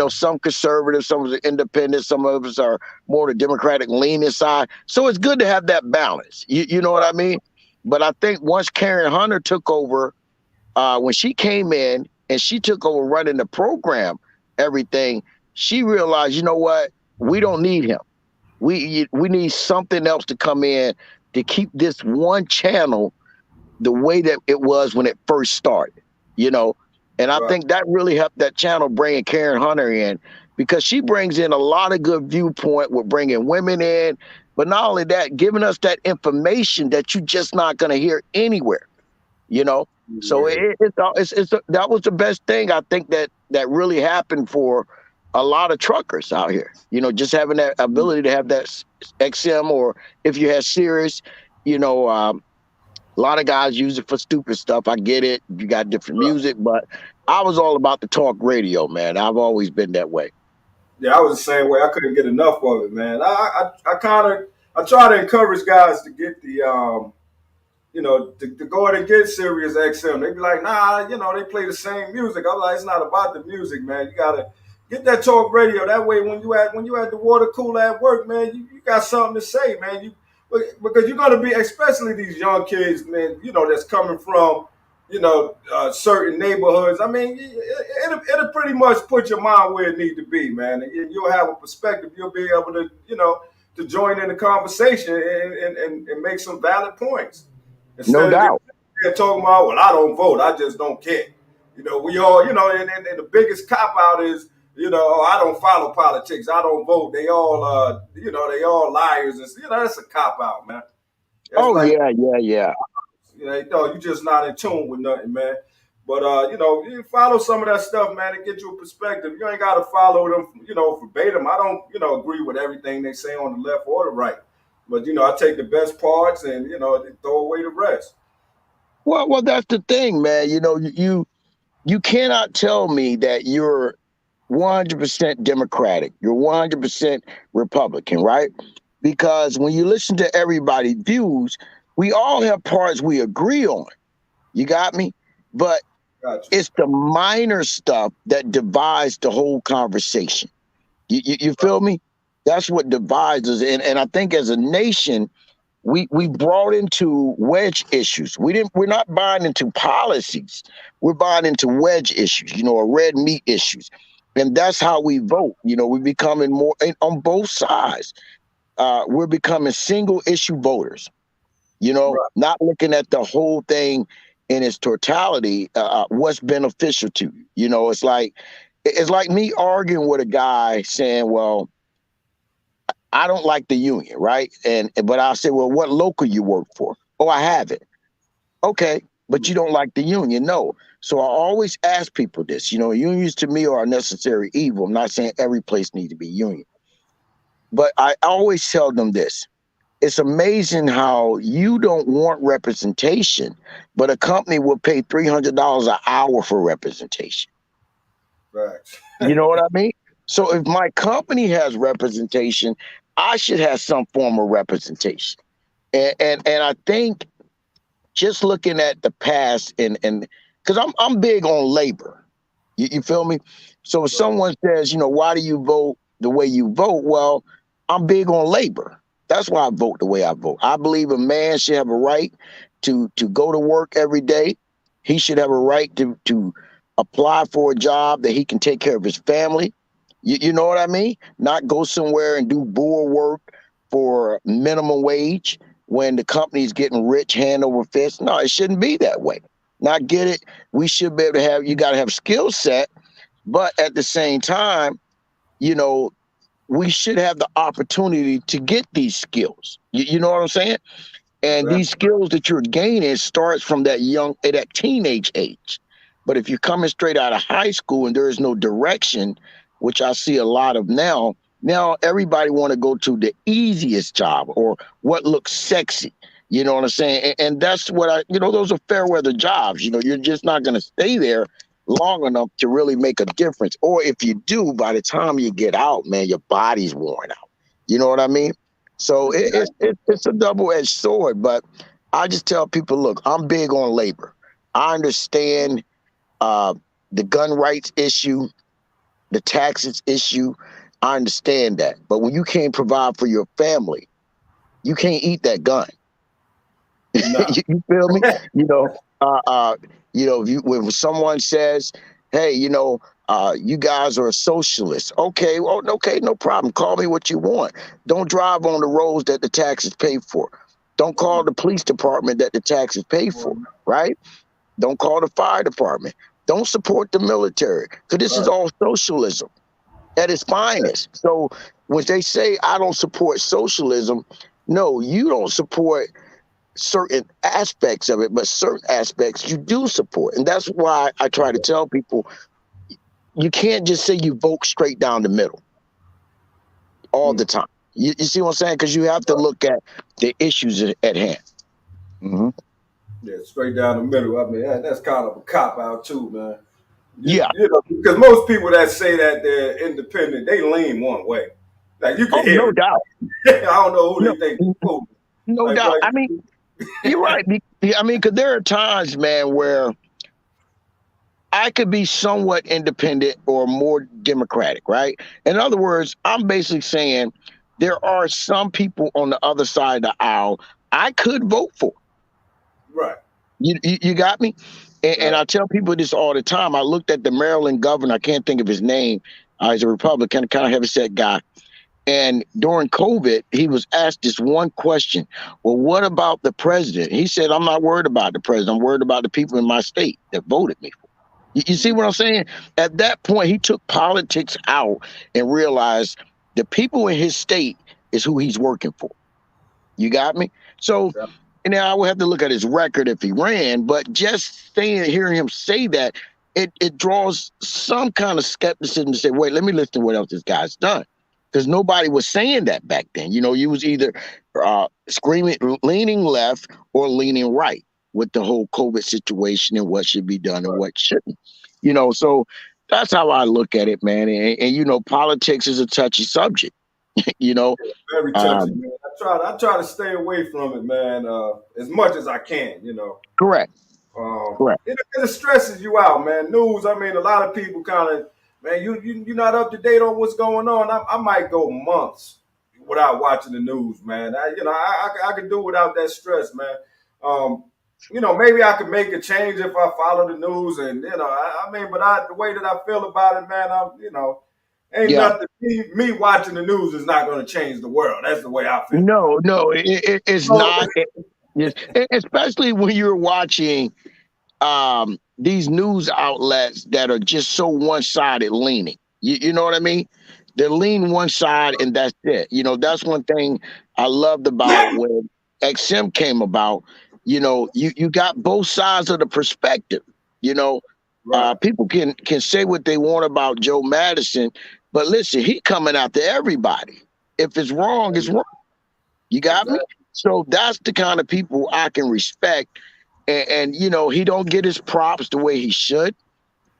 Some conservative, some of us are independent, some of us are more the Democratic leaning side. So it's good to have that balance. You know what I mean? But I think once Karen Hunter took over, when she came in and she took over running the program, everything, she realized, you know what? We don't need him. We need something else to come in to keep this one channel the way that it was when it first started, you know. And I right. think that really helped that channel bringing Karen Hunter in because she brings in a lot of good viewpoint with bringing women in, but not only that, giving us that information that you're just not going to hear anywhere, you know. So Yeah, that was the best thing I think that really happened for a lot of truckers out here. Just having that ability to have that XM, or if you had Sirius, you know, a lot of guys use it for stupid stuff. I get it. You got different right. music, but I was all about the talk radio, man. I've always been that way. Yeah, I was the same way. I couldn't get enough of it, man. I kind of I try to encourage guys to get the to go ahead and get Sirius XM. They be like, nah, they play the same music. I'm like, it's not about the music, man. You gotta get that talk radio. That way, when you at the water cooler at work, man, you got something to say, man. Because you're gonna be, especially these young kids, man. That's coming from certain neighborhoods. I mean, it'll pretty much put your mind where it need to be, man. And you'll have a perspective. You'll be able to join in the conversation and make some valid points. No Instead of just doubt. talking about, well, I don't vote, I just don't care. We all, and the biggest cop out is, oh, I don't follow politics, I don't vote. They all, they all liars. And, that's a cop out, man. That's Oh like, yeah, yeah, yeah. no, you just not in tune with nothing, man. But you follow some of that stuff, man, to get you a perspective. You ain't got to follow them, verbatim. I don't, agree with everything they say on the left or the right. But I take the best parts and throw away the rest. Well, that's the thing, man. You cannot tell me that you're 100% Democratic. You're 100% Republican, right? Because when you listen to everybody's views, we all have parts we agree on. You got me? But Gotcha. it's the minor stuff that divides the whole conversation. You feel me? That's what divides us. And I think as a nation, we brought into wedge issues. We're not buying into policies. We're buying into wedge issues, or red meat issues. And that's how we vote. We're becoming more on both sides. We're becoming single issue voters, Right. not looking at the whole thing in its totality, what's beneficial to you. It's like me arguing with a guy saying, well, I don't like the union, right? But I'll say, well, what local you work for? Oh, I have it. Okay, but you don't like the union. No. So I always ask people this, unions to me are a necessary evil. I'm not saying every place needs to be union, but I always tell them this. It's amazing how you don't want representation, but a company will pay $300 an hour for representation. Right. You know what I mean? So if my company has representation, I should have some form of representation. And I think just looking at the past and because I'm big on labor. You feel me? So if Right. someone says, why do you vote the way you vote? Well, I'm big on labor. That's why I vote the way I vote. I believe a man should have a right to go to work every day. He should have a right to apply for a job that he can take care of his family. You know what I mean? Not go somewhere and do bull work for minimum wage. when the company's getting rich hand over fist. No, it shouldn't be that way. Now, get it? We should be able to have. You got to have skill set, but at the same time, you know, we should have the opportunity to get these skills. You know what I'm saying? And these Exactly. skills that you're gaining starts from that teenage age. But if you're coming straight out of high school and there is no direction, which I see a lot of now everybody want to go to the easiest job or what looks sexy. You know what I'm saying? And that's what those are fair weather jobs. You're just not going to stay there long enough to really make a difference. Or if you do, by the time you get out, man, your body's worn out. You know what I mean? So it's a double-edged sword, but I just tell people, look, I'm big on labor. I understand uh, the gun rights issue, the taxes issue. I understand that. But when you can't provide for your family, you can't eat that gun. Nah. You feel me? You know, uh, uh, when someone says, "Hey, you guys are a socialist," okay, well, okay, no problem. Call me what you want. Don't drive on the roads that the taxes pay for. Don't call the police department that the taxes pay for. Right? Don't call the fire department. Don't support the military because this is Right. all socialism at its finest. So when they say I don't support socialism, no, you don't support certain aspects of it, but certain aspects you do support. And that's why I try to tell people you can't just say you vote straight down the middle all the time. You see what I'm saying? Because you have to look at the issues at hand. Mm-hmm. Yeah, straight down the middle. I mean, that's kind of a cop out too, man. Yeah. Because most people that say that they're independent, they lean one way. Like you can Oh, hear no it. doubt. I don't know who No, they think. Who. no Like, doubt. like I mean, you're right. I mean, because there are times, man, where I could be somewhat independent or more democratic, right? In other words, I'm basically saying there are some people on the other side of the aisle I could vote for. right, You got me? And right, I tell people this all the time. I looked at the Maryland governor. I can't think of his name. He's a Republican, kind of heavyset guy. And during COVID, he was asked this one question. Well, what about the president? He said, I'm not worried about the president. I'm worried about the people in my state that voted me. You see what I'm saying? At that point, he took politics out and realized the people in his state is who he's working for. You got me? So, yeah, and now I would have to look at his record if he ran, but just hearing him say that, it draws some kind of skepticism to say, wait, let me listen to what else this guy's done. Because nobody was saying that back then. You was either screaming, leaning left or leaning right with the whole COVID situation and what should be done and right. what shouldn't. So that's how I look at it, man. And politics is a touchy subject. you know, Very touchy, um, man. I try to stay away from it, man, as much as I can. correct, correct. It stresses you out, man. News. I mean, a lot of people kind of, man, you're not up to date on what's going on. I might go months without watching the news, man. I could do without that stress, man. Um, maybe I could make a change if I follow the news, and I mean, but the way that I feel about it, man, ain't Yeah. nothing. Me watching the news is not going to change the world. That's the way I feel. No, no, it's So, not. Especially when you're watching these news outlets that are just so one-sided leaning. You know what I mean? They lean one side and that's it. That's one thing I loved about when XM came about. You got both sides of the perspective. You know, right, people can say what they want about Joe Madison, but listen, he coming after everybody. If it's wrong, it's wrong. You got me? exactly. So that's the kind of people I can respect. And he don't get his props the way he should.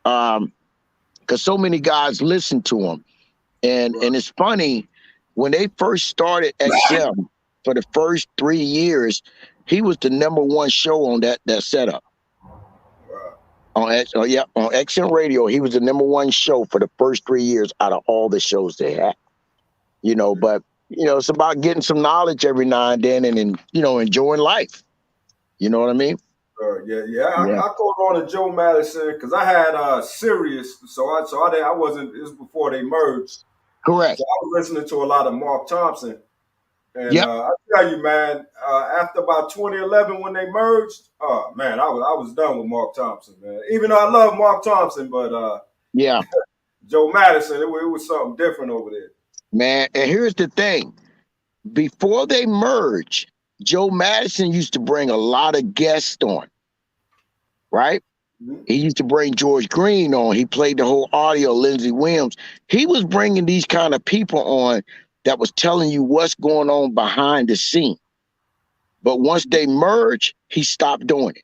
Because so many guys listen to him. And it's funny, when they first started XM for the first 3 years, he was the number one show on that setup. Right. On XM Radio, he was the number one show for the first 3 years out of all the shows they had. But it's about getting some knowledge every now and then and enjoying life. You know what I mean? Yeah. Yeah. I caught on to Joe Madison because I had Sirius, I wasn't. It was before they merged, Correct. so I was listening to a lot of Mark Thompson, And Yep. I tell you, man, after about 2011 when they merged, oh man, I was done with Mark Thompson, man. Even though I love Mark Thompson, but Yeah, Joe Madison, it was something different over there. man. And here's the thing: before they merged, Joe Madison used to bring a lot of guests on, right? Mhm. He used to bring George Green on. He played the whole audio, Lindsey Williams. He was bringing these kind of people on that was telling you what's going on behind the scene. But once they merged, he stopped doing it.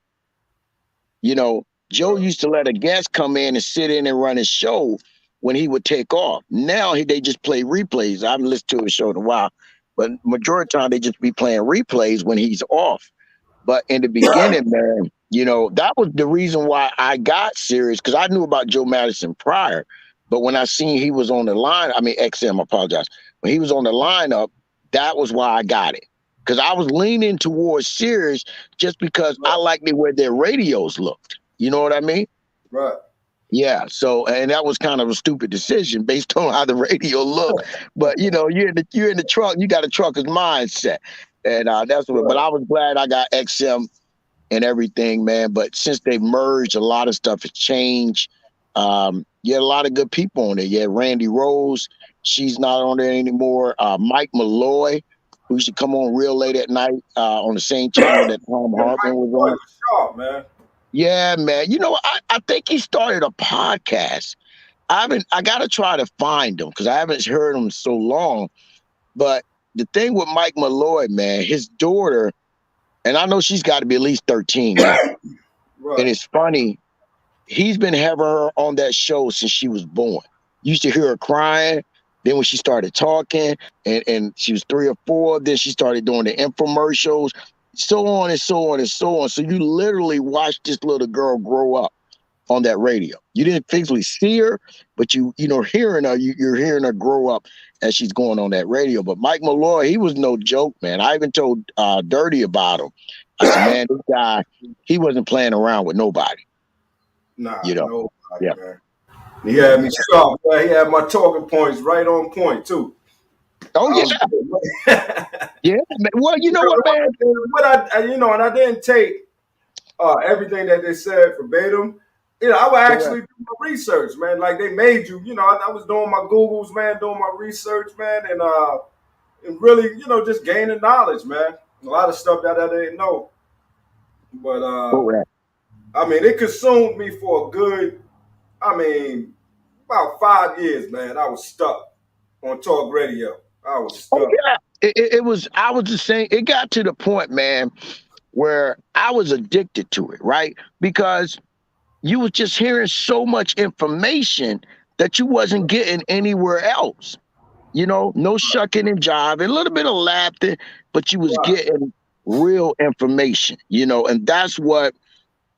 You know, Joe Right. used to let a guest come in and sit in and run his show when he would take off. Now they just play replays. I haven't listened to his show in a while, but majority of the time they just be playing replays when he's off. But in the beginning, man, that was the reason why I got serious because I knew about Joe Madison prior. But when I seen he was on the line, I mean, XM, I apologize. When he was on the lineup, that was why I got it. Because I was leaning towards Sirius just because I liked the way their radios looked. You know what I mean? Right. Yeah. So, and that was kind of a stupid decision based on how the radio looked. But you're in the truck, you got a trucker's mindset, and that's what. But Right. I was glad I got XM and everything, man. But since they merged, a lot of stuff has changed. You had a lot of good people on there. You had Randy Rose. She's not on there anymore. Mike Malloy, who used to come on real late at night on the same channel that Tom And Hartman Mike was Boy on. was sharp, man. Yeah, man. I think he started a podcast. I gotta try to find him because I haven't heard him so long. But the thing with Mike Malloy, man, his daughter, and I know she's got to be at least 13 now. And Right. it's funny, he's been having her on that show since she was born. You used to hear her crying. Then when she started talking, and she was 3 or 4, then she started doing the infomercials, so on and so on and so on. So you literally watched this little girl grow up on that radio. You didn't physically see her, but hearing her, you're hearing her grow up as she's going on that radio. But Mike Malloy, he was no joke, man. I even told Dirty about him. I said, man, this guy, he wasn't playing around with nobody. Nah, You know, nobody, yeah. man. He had me sharp, man. He had my talking points right on point too. Oh I yeah, was good. yeah. Man. Well, you know what, man? What and I didn't take everything that they said verbatim. I would Correct. actually do my research, man. Like they made you. I was doing my Googles, man, doing my research, man, and really, just gaining knowledge, man. A lot of stuff that I didn't know, but Correct. I mean, it consumed me for a good, I mean, about 5 years, man. I was stuck on talk radio. I was Oh stuck. yeah. It was. I was just saying. It got to the point, man, where I was addicted to it, right? Because you was just hearing so much information that you wasn't getting anywhere else. No shucking and jiving, a little bit of laughter, but you was Right, getting real information, and that's what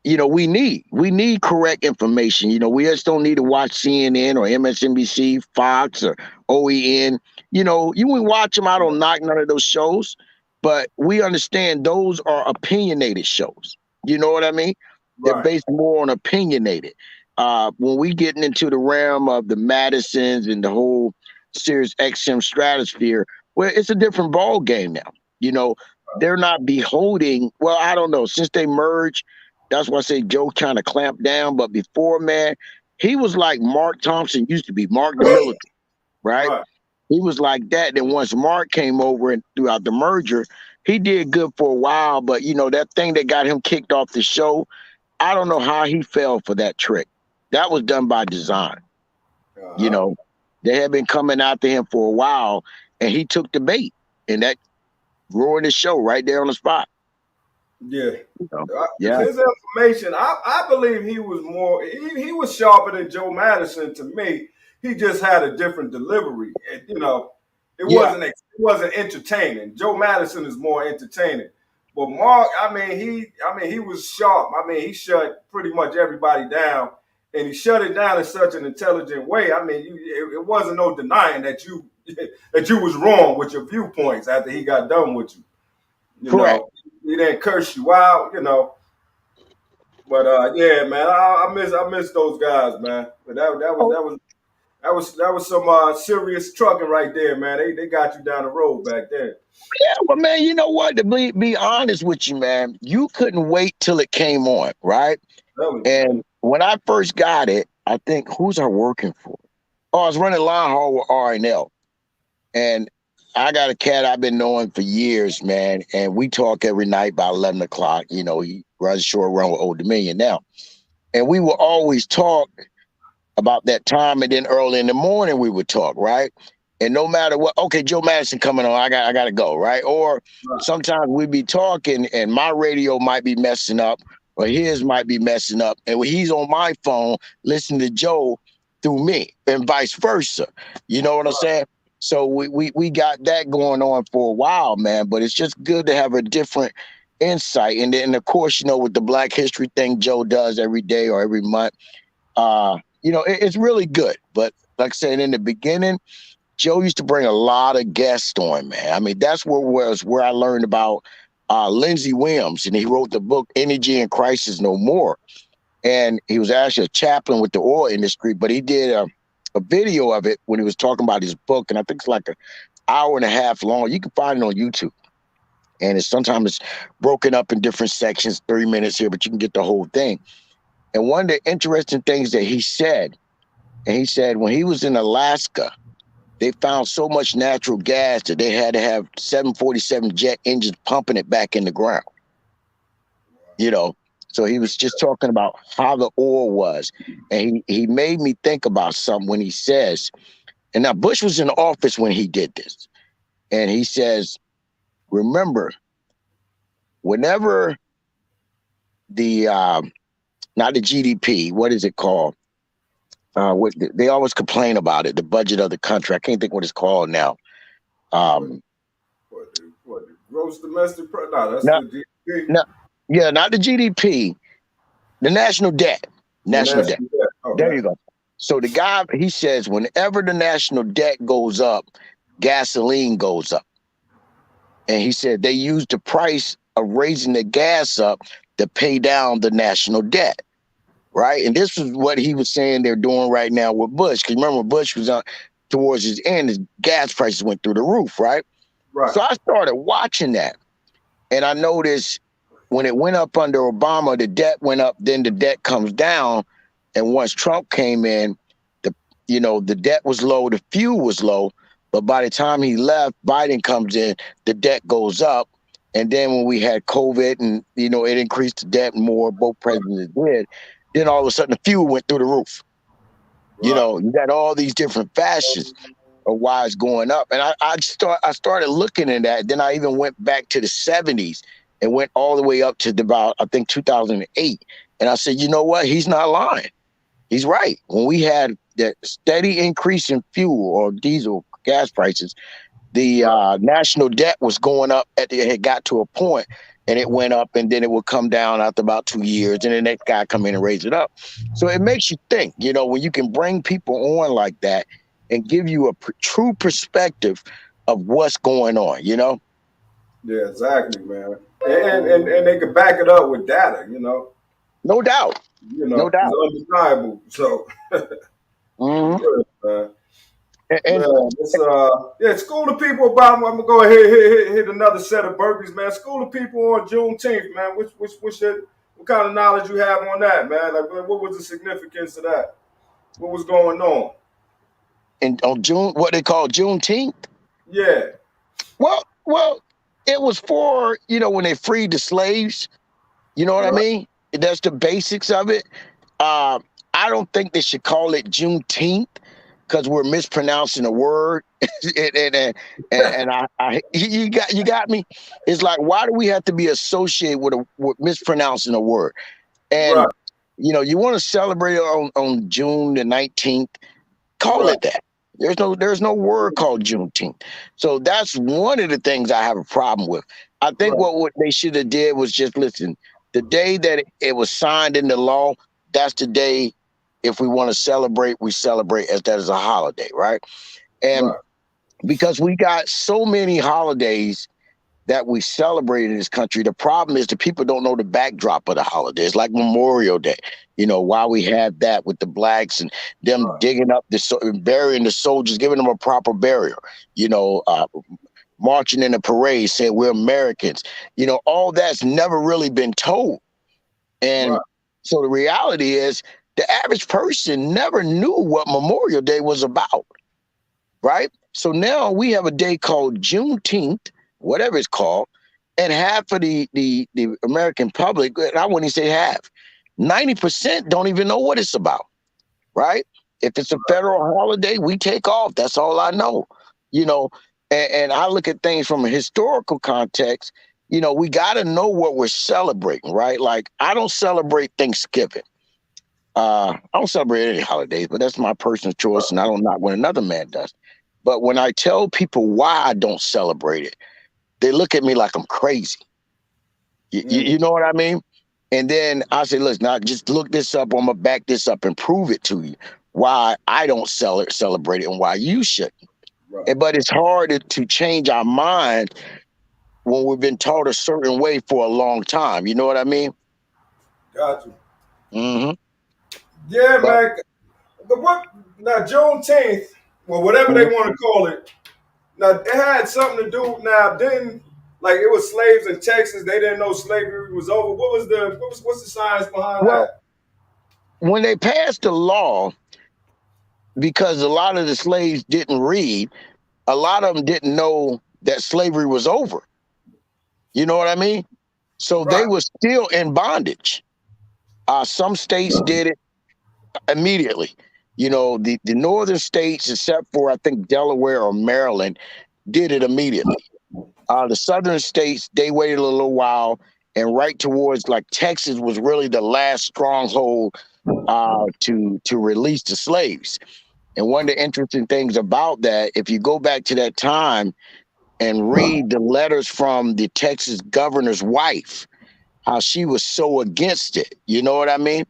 we need. We need correct information. We just don't need to watch CNN or MSNBC, Fox or OEN. You can watch them. I don't knock none of those shows, but we understand those are opinionated shows. You know what I mean? They're right, based more on opinionated. When we getting into the realm of the Madisons and the whole Sirius XM stratosphere, well, it's a different ball game now. They're not beholding. Well, I don't know. Since they merged, that's why I say Joe kind of clamped down. But before, man, he was like Mark Thompson used to be, Mark the Military, right? right. He was like that. Then once Mark came over and throughout the merger, he did good for a while. But that thing that got him kicked off the show, I don't know how he fell for that trick. That was done by design. You Uh-huh. know, they had been coming after him for a while, and he took the bait, and that ruined the show right there on the spot. Yeah. You know? His Yeah, information, I believe he was more, he was sharper than Joe Madison to me. He just had a different delivery. And, it yeah, wasn't entertaining. Joe Madison is more entertaining. But Mark, he was sharp. I mean, he shut pretty much everybody down, and he shut it down in such an intelligent way. I mean, it wasn't no denying that you that you was wrong with your viewpoints after he got done with you. You correct. know, he didn't curse you out. But yeah, man, I miss those guys, man. But that was That was some serious trucking right there, man. They got you down the road back then. Yeah, well, man, you know what? To be honest with you, man, you couldn't wait till it came on, right? Telling you, man. And when I first got it, I think, who's I working for? Oh, I was running line haul with R&L. And I got a cat I've been knowing for years, man. And we talk every night about 11 o'clock. You know, he runs short run with Old Dominion now. And we will always talk about that time, and then early in the morning we would talk, right? And no matter what, okay, Joe Madison coming on, I gotta go, right? Or Right. sometimes we'd be talking and my radio might be messing up or his might be messing up, and when he's on my phone listening to Joe through me and vice versa. You know what I'm Right. saying? So we got that going on for a while, man. But it's just good to have a different insight. And then of course, you know, with the Black History thing Joe does every day or every month, you know, it's really good. But like I said, in the beginning, Joe used to bring a lot of guests on, man. I mean, that's where I learned about Lindsey Williams, and he wrote the book Energy and Crisis No More. And he was actually a chaplain with the oil industry, but he did a video of it when he was talking about his book, and I think it's like an hour and a half long. You can find it on YouTube. And sometimes it's broken up in different sections, 3 minutes here, but you can get the whole thing. And one of the interesting things that he said, and he said when he was in Alaska, they found so much natural gas that they had to have 747 jet engines pumping it back in the ground. You know, so he was just talking about how the oil was, and he made me think about something when he says, and now Bush was in office when he did this, and he says, remember, whenever the not the GDP, what is it called? They always complain about it, the budget of the country. I can't think what it's called now. What, Um, what the gross domestic product? No, that's not, the GDP. not, yeah, not the GDP, the national debt. The National debt. national debt. There Okay. you go. So the guy, he says, whenever the national debt goes up, gasoline goes up. And he said they use the price of raising the gas up to pay down the national debt. Right. And this was what he was saying they're doing right now with Bush. Because remember, Bush was on towards his end, his gas prices went through the roof. Right. Right. So I started watching that. And I noticed when it went up under Obama, the debt went up, then the debt comes down. And once Trump came in, the debt was low, the fuel was low. But by the time he left, Biden comes in, the debt goes up. And then when we had COVID and, it increased the debt more, both presidents did, then all of a sudden the fuel went through the roof. Right. You got all these different facets of why it's going up. And I started looking at that. Then I even went back to the 70s and went all the way up to about, I think, 2008. And I said, you know what? He's not lying. He's right. When we had that steady increase in fuel or diesel gas prices, the Right. national debt was going up. It had got to a point, and it went up, and then it would come down after about 2 years, and the next guy come in and raise it up. So it makes you think, when you can bring people on like that and give you a true perspective of what's going on. Yeah, exactly, man. And they could back it up with data. No doubt, no doubt. It's undeniable. So, Hmm. man. And Man, yeah, school the people about. I'm gonna go ahead hit another set of burpees, man. School the people on Juneteenth, man. What kind of knowledge you have on that, man? Like, what was the significance of that? What was going on? and on June, what they call Juneteenth. Yeah, Well, it was for, when they freed the slaves. You know what I right, mean? That's the basics of it. Uh, I don't think they should call it Juneteenth because we're mispronouncing a word. and you got me. It's like, why do we have to be associated with mispronouncing a word? right, And you want to celebrate on June the 19th. Call right, it that. There's no word called Juneteenth. So that's one of the things I have a problem with. I think right, what they should have did was just listen. The day that it was signed into law, that's the day. If we want to celebrate, we celebrate as that is a holiday, right? And right, because we got so many holidays that we celebrate in this country. The problem is the people don't know the backdrop of the holidays, like Memorial Day. You know, why we have that with the blacks and them Right. digging up burying the soldiers, giving them a proper burial. You know, marching in a parade, saying we're Americans. You know, all that's never really been told. Right. And so the reality is the average person never knew what Memorial Day was about, right? So now we have a day called Juneteenth, whatever it's called, and half of the American public, and I wouldn't even say half, 90% don't even know what it's about, right? If it's a federal holiday, we take off. That's all I know, you know. And I look at things from a historical context. You know, we got to know what we're celebrating, right? Like, I don't celebrate Thanksgiving. I don't celebrate any holidays, but that's my personal choice, and I don't knock when another man does. But when I tell people why I don't celebrate it, they look at me like I'm crazy. You know what I mean? And then I say, look, now just look this up. I'm gonna back this up and prove it to you why I don't celebrate it and why you shouldn't. Right. But it's hard to change our mind when we've been taught a certain way for a long time. You know what I mean? Got you. Hmm. Yeah, But man. The what now Juneteenth, well, whatever they mhm. want to call it. Now it had something to do. Now didn't like it was slaves in Texas. They didn't know slavery was over. What's the science behind Well, that? when they passed the law, because a lot of the slaves didn't read, a lot of them didn't know that slavery was over. You know what I mean? So they Right. were still in bondage. Some states did it immediately. You know, the northern states, except for I think Delaware or Maryland, did it immediately. The southern states, they waited a little while, and right towards like Texas was really the last stronghold to release the slaves. And one of the interesting things about that, if you go back to that time and read the letters from the Texas governor's wife, how she was so against it. You know what I mean?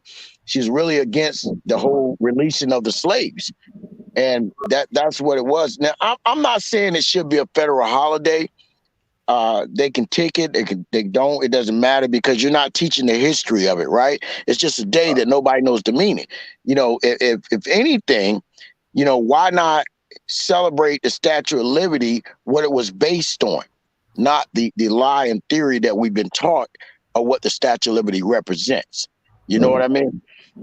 She's really against the whole releasing of the slaves. And that's what it was. Now, I'm not saying it should be a federal holiday. They can tick it, they don't, it doesn't matter because you're not teaching the history of it, right? It's just a day that nobody knows the meaning. You know, if anything, you know, why not celebrate the Statue of Liberty, what it was based on, not the lie and theory that we've been taught of what the Statue of Liberty represents. You know what I mean?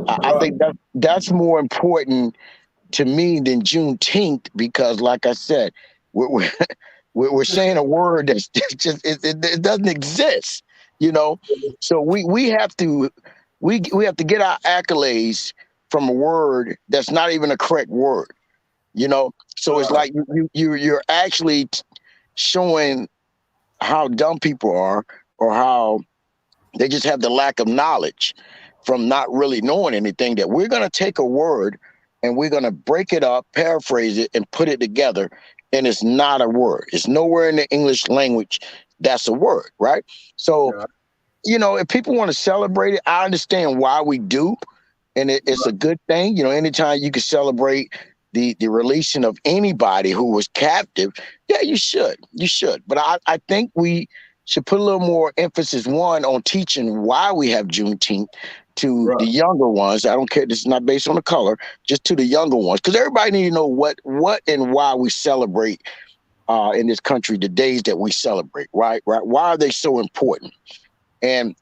I Right. think that's more important to me than Juneteenth because, like I said, we're we're saying a word that's just it doesn't exist, you know. So we have to we have to get our accolades from a word that's not even a correct word, you know. So it's Right. like you're actually showing how dumb people are or how they just have the lack of knowledge from not really knowing anything that we're going to take a word and we're going to break it up, paraphrase it, and put it together. And it's not a word. It's nowhere in the English language that's a word, right? So, Yeah. you know, if people want to celebrate it, I understand why we do. And it's a good thing. You know, anytime you can celebrate the releasing of anybody who was captive, yeah, you should. You should. But I think we should put a little more emphasis, one, on teaching why we have Juneteenth to Right. the younger ones. I don't care. This is not based on the color, just to the younger ones. Because everybody need to know what and why we celebrate in this country, the days that we celebrate, right? Right. Why are they so important? And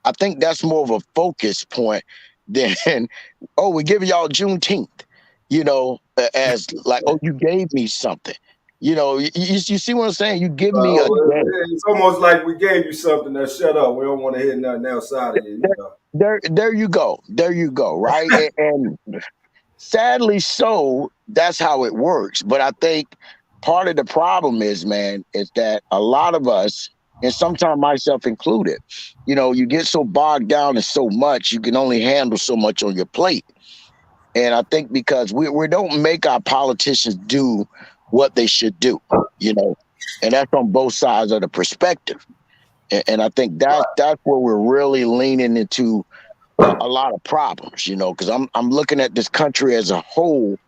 I think that's more of a focus point than, oh, we're giving y'all Juneteenth, you know, as like, oh, you gave me something. You know, you see what I'm saying? You give me a day. It's almost like we gave you something that shut up. We don't want to hear nothing outside of you. You There, know. there you go. There you go. Right. And sadly, so that's how it works. But I think part of the problem is, man, is that a lot of us, and sometimes myself included, you know, you get so bogged down in so much, you can only handle so much on your plate. And I think because we don't make our politicians do what they should do, you know, and that's on both sides of the perspective. And I think that's where we're really leaning into a lot of problems, you know, because I'm looking at this country as a whole,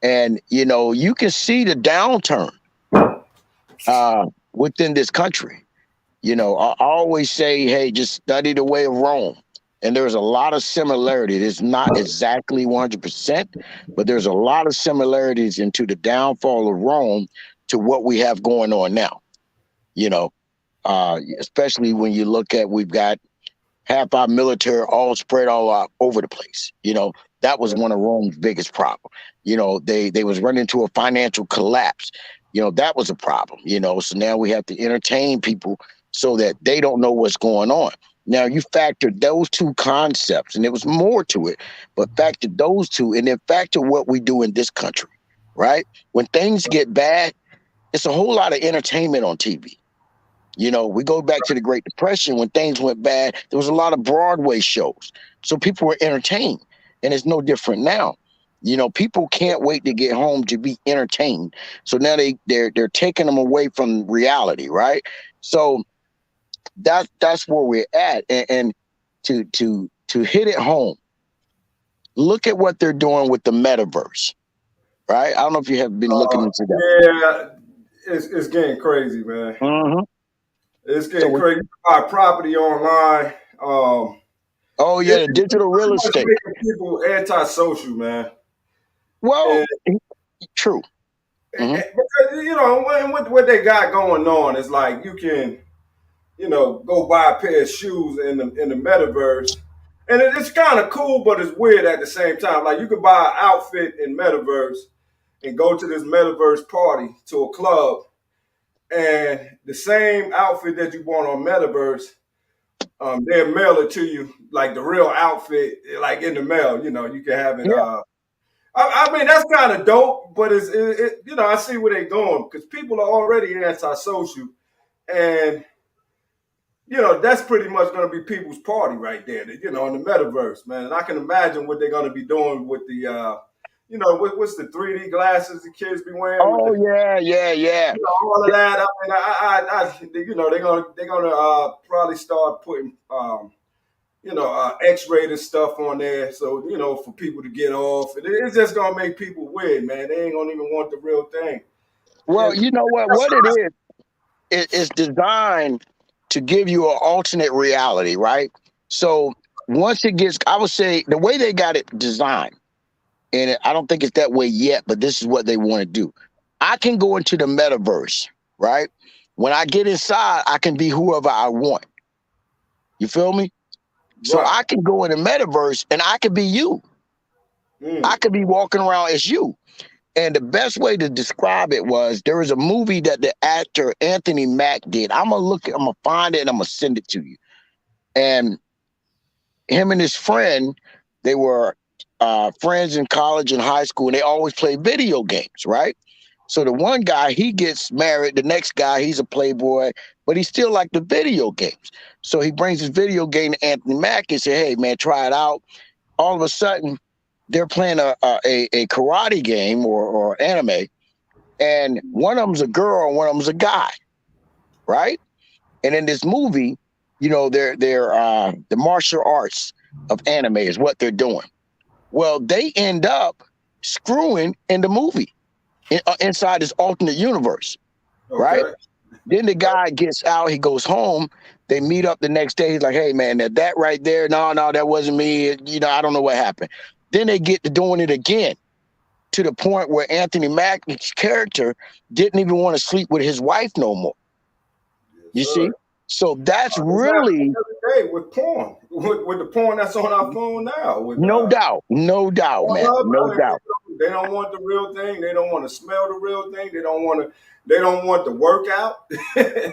and you know, you can see the downturn. within this country. I always say, hey, just study the way of Rome. And there's a lot of similarity. It's not exactly 100%, but there's a lot of similarities into the downfall of Rome to what we have going on now. Especially when you look at, we've got half our military all spread all over the place. That was one of Rome's biggest problems. They was running into a financial collapse. That was a problem. So now we have to entertain people so that they don't know what's going on. Now you factor those two concepts, and there was more to it, but factor those two, and then factor what we do in this country, right? When things get bad, it's a whole lot of entertainment on TV. We go back to the Great Depression when things went bad. There was a lot of Broadway shows, so people were entertained, and it's no different now. People can't wait to get home to be entertained. So now they're taking them away from reality, right? So that's where we're at, and to hit it home, look at what they're doing with the metaverse, right? I don't know if you have been looking into that. Yeah, it's getting crazy, man. Mm-hmm. It's getting crazy. You buy property online. Oh yeah, the digital real estate. Making people antisocial, man. Well, true. Mm-hmm. Because what they got going on is like you can, go buy a pair of shoes in the metaverse, and it's kind of cool, but it's weird at the same time. Like you could buy an outfit in metaverse and go to this metaverse party to a club, and the same outfit that you want on metaverse, they'll mail it to you like the real outfit, like in the mail. You can have it. Yeah. I mean, that's kind of dope, but I see where they're going because people are already antisocial, and that's pretty much going to be people's party right there. In the metaverse, man. And I can imagine what they're going to be doing with the. What's the 3D glasses the kids be wearing? Oh yeah. All of that. I mean, they're gonna probably start putting X-rated stuff on there, so for people to get off. It's just gonna make people weird, man. They ain't gonna even want the real thing. Well, you know what it is? It's designed to give you an alternate reality, right? So once it gets, I would say the way they got it designed. And I don't think it's that way yet, but this is what they want to do. I can go into the metaverse, right? When I get inside, I can be whoever I want. You feel me? Right. So I can go in the metaverse and I can be you. I could be walking around as you. And the best way to describe it was there was a movie that the actor Anthony Mack did. I'm gonna find it and I'm gonna send it to you. And him and his friend, they were friends in college and high school, and they always play video games, right? So the one guy, he gets married. The next guy, he's a playboy, but he still like the video games. So he brings his video game to Anthony Mack and say, hey, man, try it out. All of a sudden, they're playing a karate game or anime, and one of them's a girl and one of them's a guy, right? And in this movie, they're the martial arts of anime is what they're doing. Well, they end up screwing in the movie inside this alternate universe, right? Then the guy gets out, he goes home, they meet up the next day. He's like, hey, man, that right there, no, that wasn't me. I don't know what happened. Then they get to doing it again to the point where Anthony Mack's character didn't even want to sleep with his wife no more. You see? So that's really with porn, with the porn that's on our phone now. No doubt, man, no doubt. They don't want the real thing. They don't want to smell the real thing. They don't want the workout. Yeah,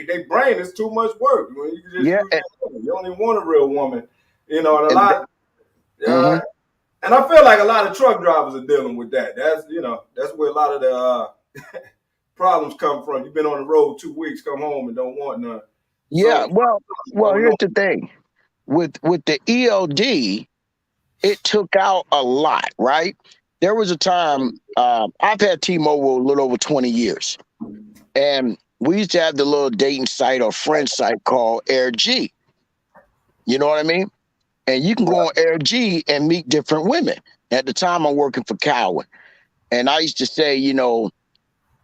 they brain is too much work. You don't even want a real woman. And a lot. And I feel like a lot of truck drivers are dealing with that. That's where a lot of the problems come from. You've been on the road 2 weeks, come home and don't want none. Yeah, well, here's the thing. With the ELD, it took out a lot, right? There was a time, I've had T-Mobile a little over 20 years. And we used to have the little dating site or friend site called Air G. You know what I mean? And you can go on Air G and meet different women. At the time, I'm working for Cowan. And I used to say,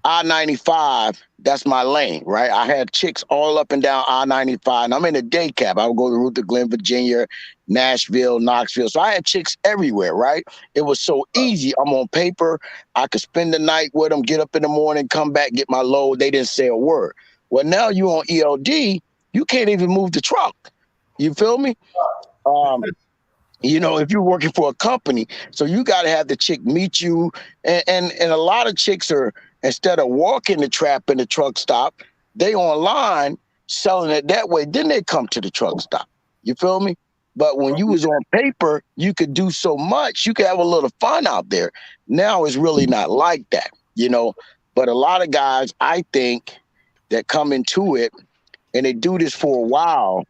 I-95, that's my lane, right? I had chicks all up and down I-95, and I'm in a day cab. I would go to Route to Glen, Virginia, Nashville, Knoxville. So I had chicks everywhere, right? It was so easy. I'm on paper. I could spend the night with them, get up in the morning, come back, get my load. They didn't say a word. Well, now you on ELD, you can't even move the truck. You feel me? Um, if you're working for a company, so you got to have the chick meet you, and a lot of chicks are, instead of walking the trap in the truck stop, they online selling it that way, then they come to the truck stop. You feel me? But when you was on paper, you could do so much, you could have a little fun out there. Now it's really not like that. But a lot of guys, I think, that come into it and they do this for a while,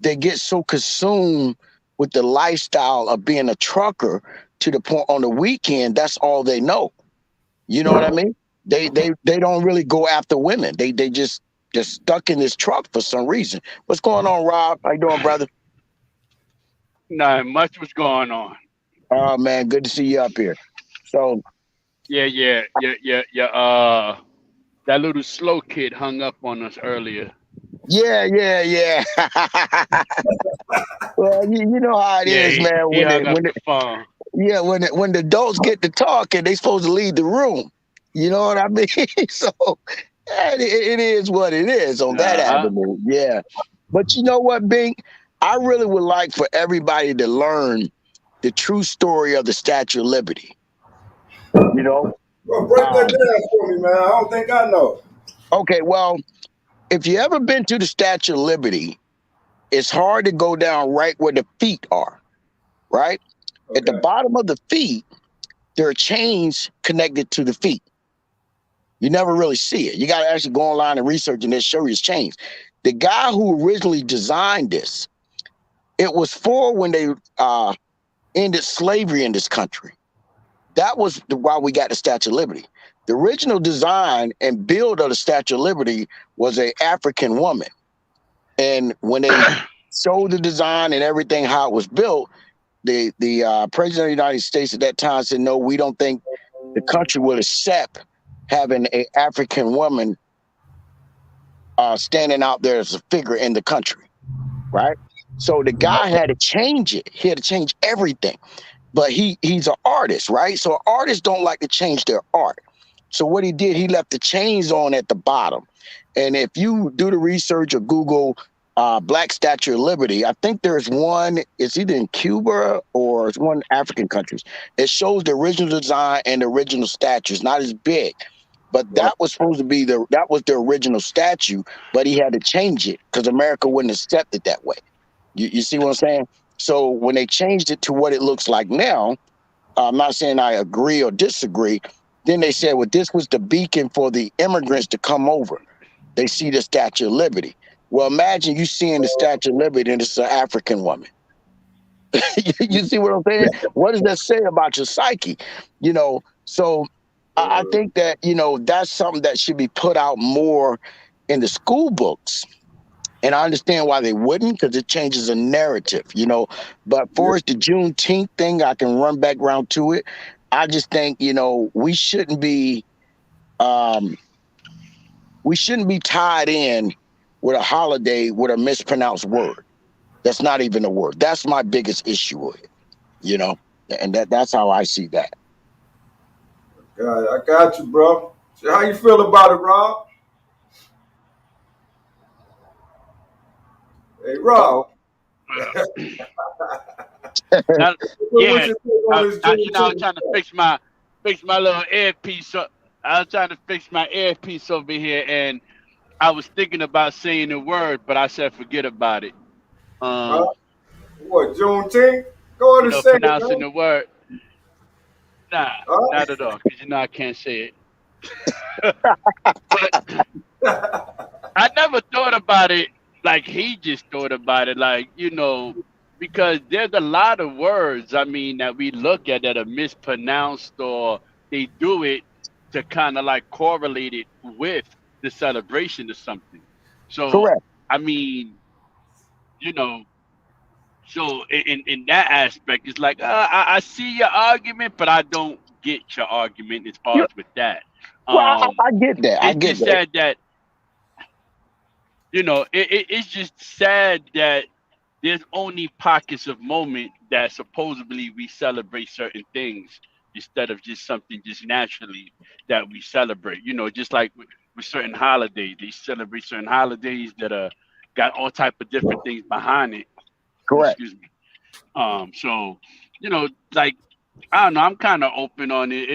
they get so consumed with the lifestyle of being a trucker to the point on the weekend that's all they know. You know what I mean? They don't really go after women. They just stuck in this truck for some reason. What's going on, Rob? How you doing, brother? Not much was going on. Oh man, good to see you up here. So Yeah. That little slow kid hung up on us earlier. yeah. Well, you know how it Yeah, is, he, man. he hung up the phone. When the adults get to talking, they supposed to leave the room. You know what I mean? So it is what it is on that Uh-huh. avenue. Yeah. But you know what, Bink? I really would like for everybody to learn the true story of the Statue of Liberty. You know? Bro, break that Um, down for me, man. I don't think I know. okay, well, if you ever been to the Statue of Liberty, it's hard to go down right where the feet are, right? At the Okay. bottom of the feet, there are chains connected to the feet. You never really see it. You got to actually go online and research and they show you his chains. The guy who originally designed this, it was for when they ended slavery in this country. That was why we got the Statue of Liberty. The original design and build of the Statue of Liberty was an African woman. And when they showed the design and everything, how it was built, the president of the United States at that time said, no, we don't think the country will accept having an African woman standing out there as a figure in the country, right? So the guy had to change it. He had to change everything. But he's an artist, right? So artists don't like to change their art. So what he did, he left the chains on at the bottom. And if you do the research or Google Black Statue of Liberty, I think there's one, it's either in Cuba or it's one African countries. It shows the original design and the original statue. It's not as big. But Right. that was supposed to be that was the original statue, but he had to change it because America wouldn't accept it that way. You see what I'm saying? So when they changed it to what it looks like now, I'm not saying I agree or disagree. Then they said, well, this was the beacon for the immigrants to come over. They see the Statue of Liberty. Well, imagine you seeing the Statue of Liberty and it's an African woman. You see what I'm saying? What does that say about your psyche? So I think that, that's something that should be put out more in the school books. And I understand why they wouldn't, because it changes a narrative. But Yeah. for the Juneteenth thing, I can run back around to it. I just think, um, we shouldn't be tied in with a holiday with a mispronounced word. That's not even a word. That's my biggest issue with it, you know, and that's how I see that. I got you, bro. So how you feel about it, Rob? Hey, Uh-oh. Rob. Now, What's yeah. your take on this I was Juneteenth trying to stuff? fix my little earpiece. I was trying to fix my earpiece over here, and I was thinking about saying the word, but I said forget about it. Huh? Um, What, Juneteenth? Go ahead and say it, pronouncing man. the word. Nah, Huh? not at all, because I can't say it. But I never thought about it like he just thought about it, like, because there's a lot of words, I mean, that we look at that are mispronounced or they do it to kind of like correlate it with the celebration or something. So, Correct. I mean, you know, so in that aspect, it's like, I see your argument, but I don't get your argument as far You, as with that. Well, Um, I get that. I it's get just that. sad that it's just sad that there's only pockets of moment that supposedly we celebrate certain things instead of just something just naturally that we celebrate. Just like with certain holidays, they celebrate certain holidays that got all type of different things behind it. Correct. Excuse me. So like I don't know, I'm kind of open on it.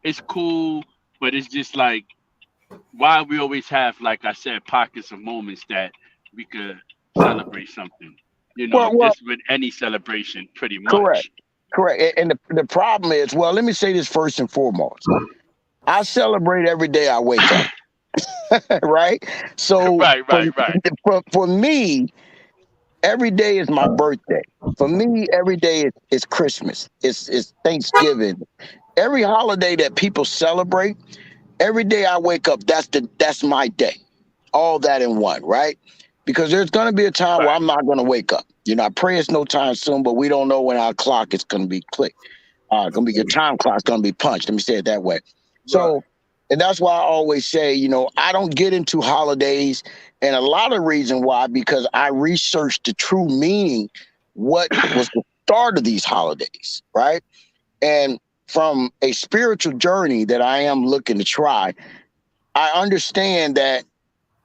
It's cool, but it's just like why we always have, like I said, pockets of moments that we could celebrate something. Well, Just with any celebration, pretty correct. much. Correct. And the problem is, well, let me say this first and foremost. I celebrate every day I wake up, right? So Right, right, right. for me, every day is my birthday. For me, every day is Christmas. It's Thanksgiving. Every holiday that people celebrate, every day I wake up, that's my day. All that in one, right? Because there's gonna be a time where Right, I'm not gonna wake up. I pray it's no time soon, but we don't know when our clock is gonna be clicked. Gonna be your time clock's gonna be punched. Let me say it that way. Right. So, and that's why I always say, I don't get into holidays, and a lot of reason why because I researched the true meaning, what was the start of these holidays, right? And from a spiritual journey that I am looking to try, I understand that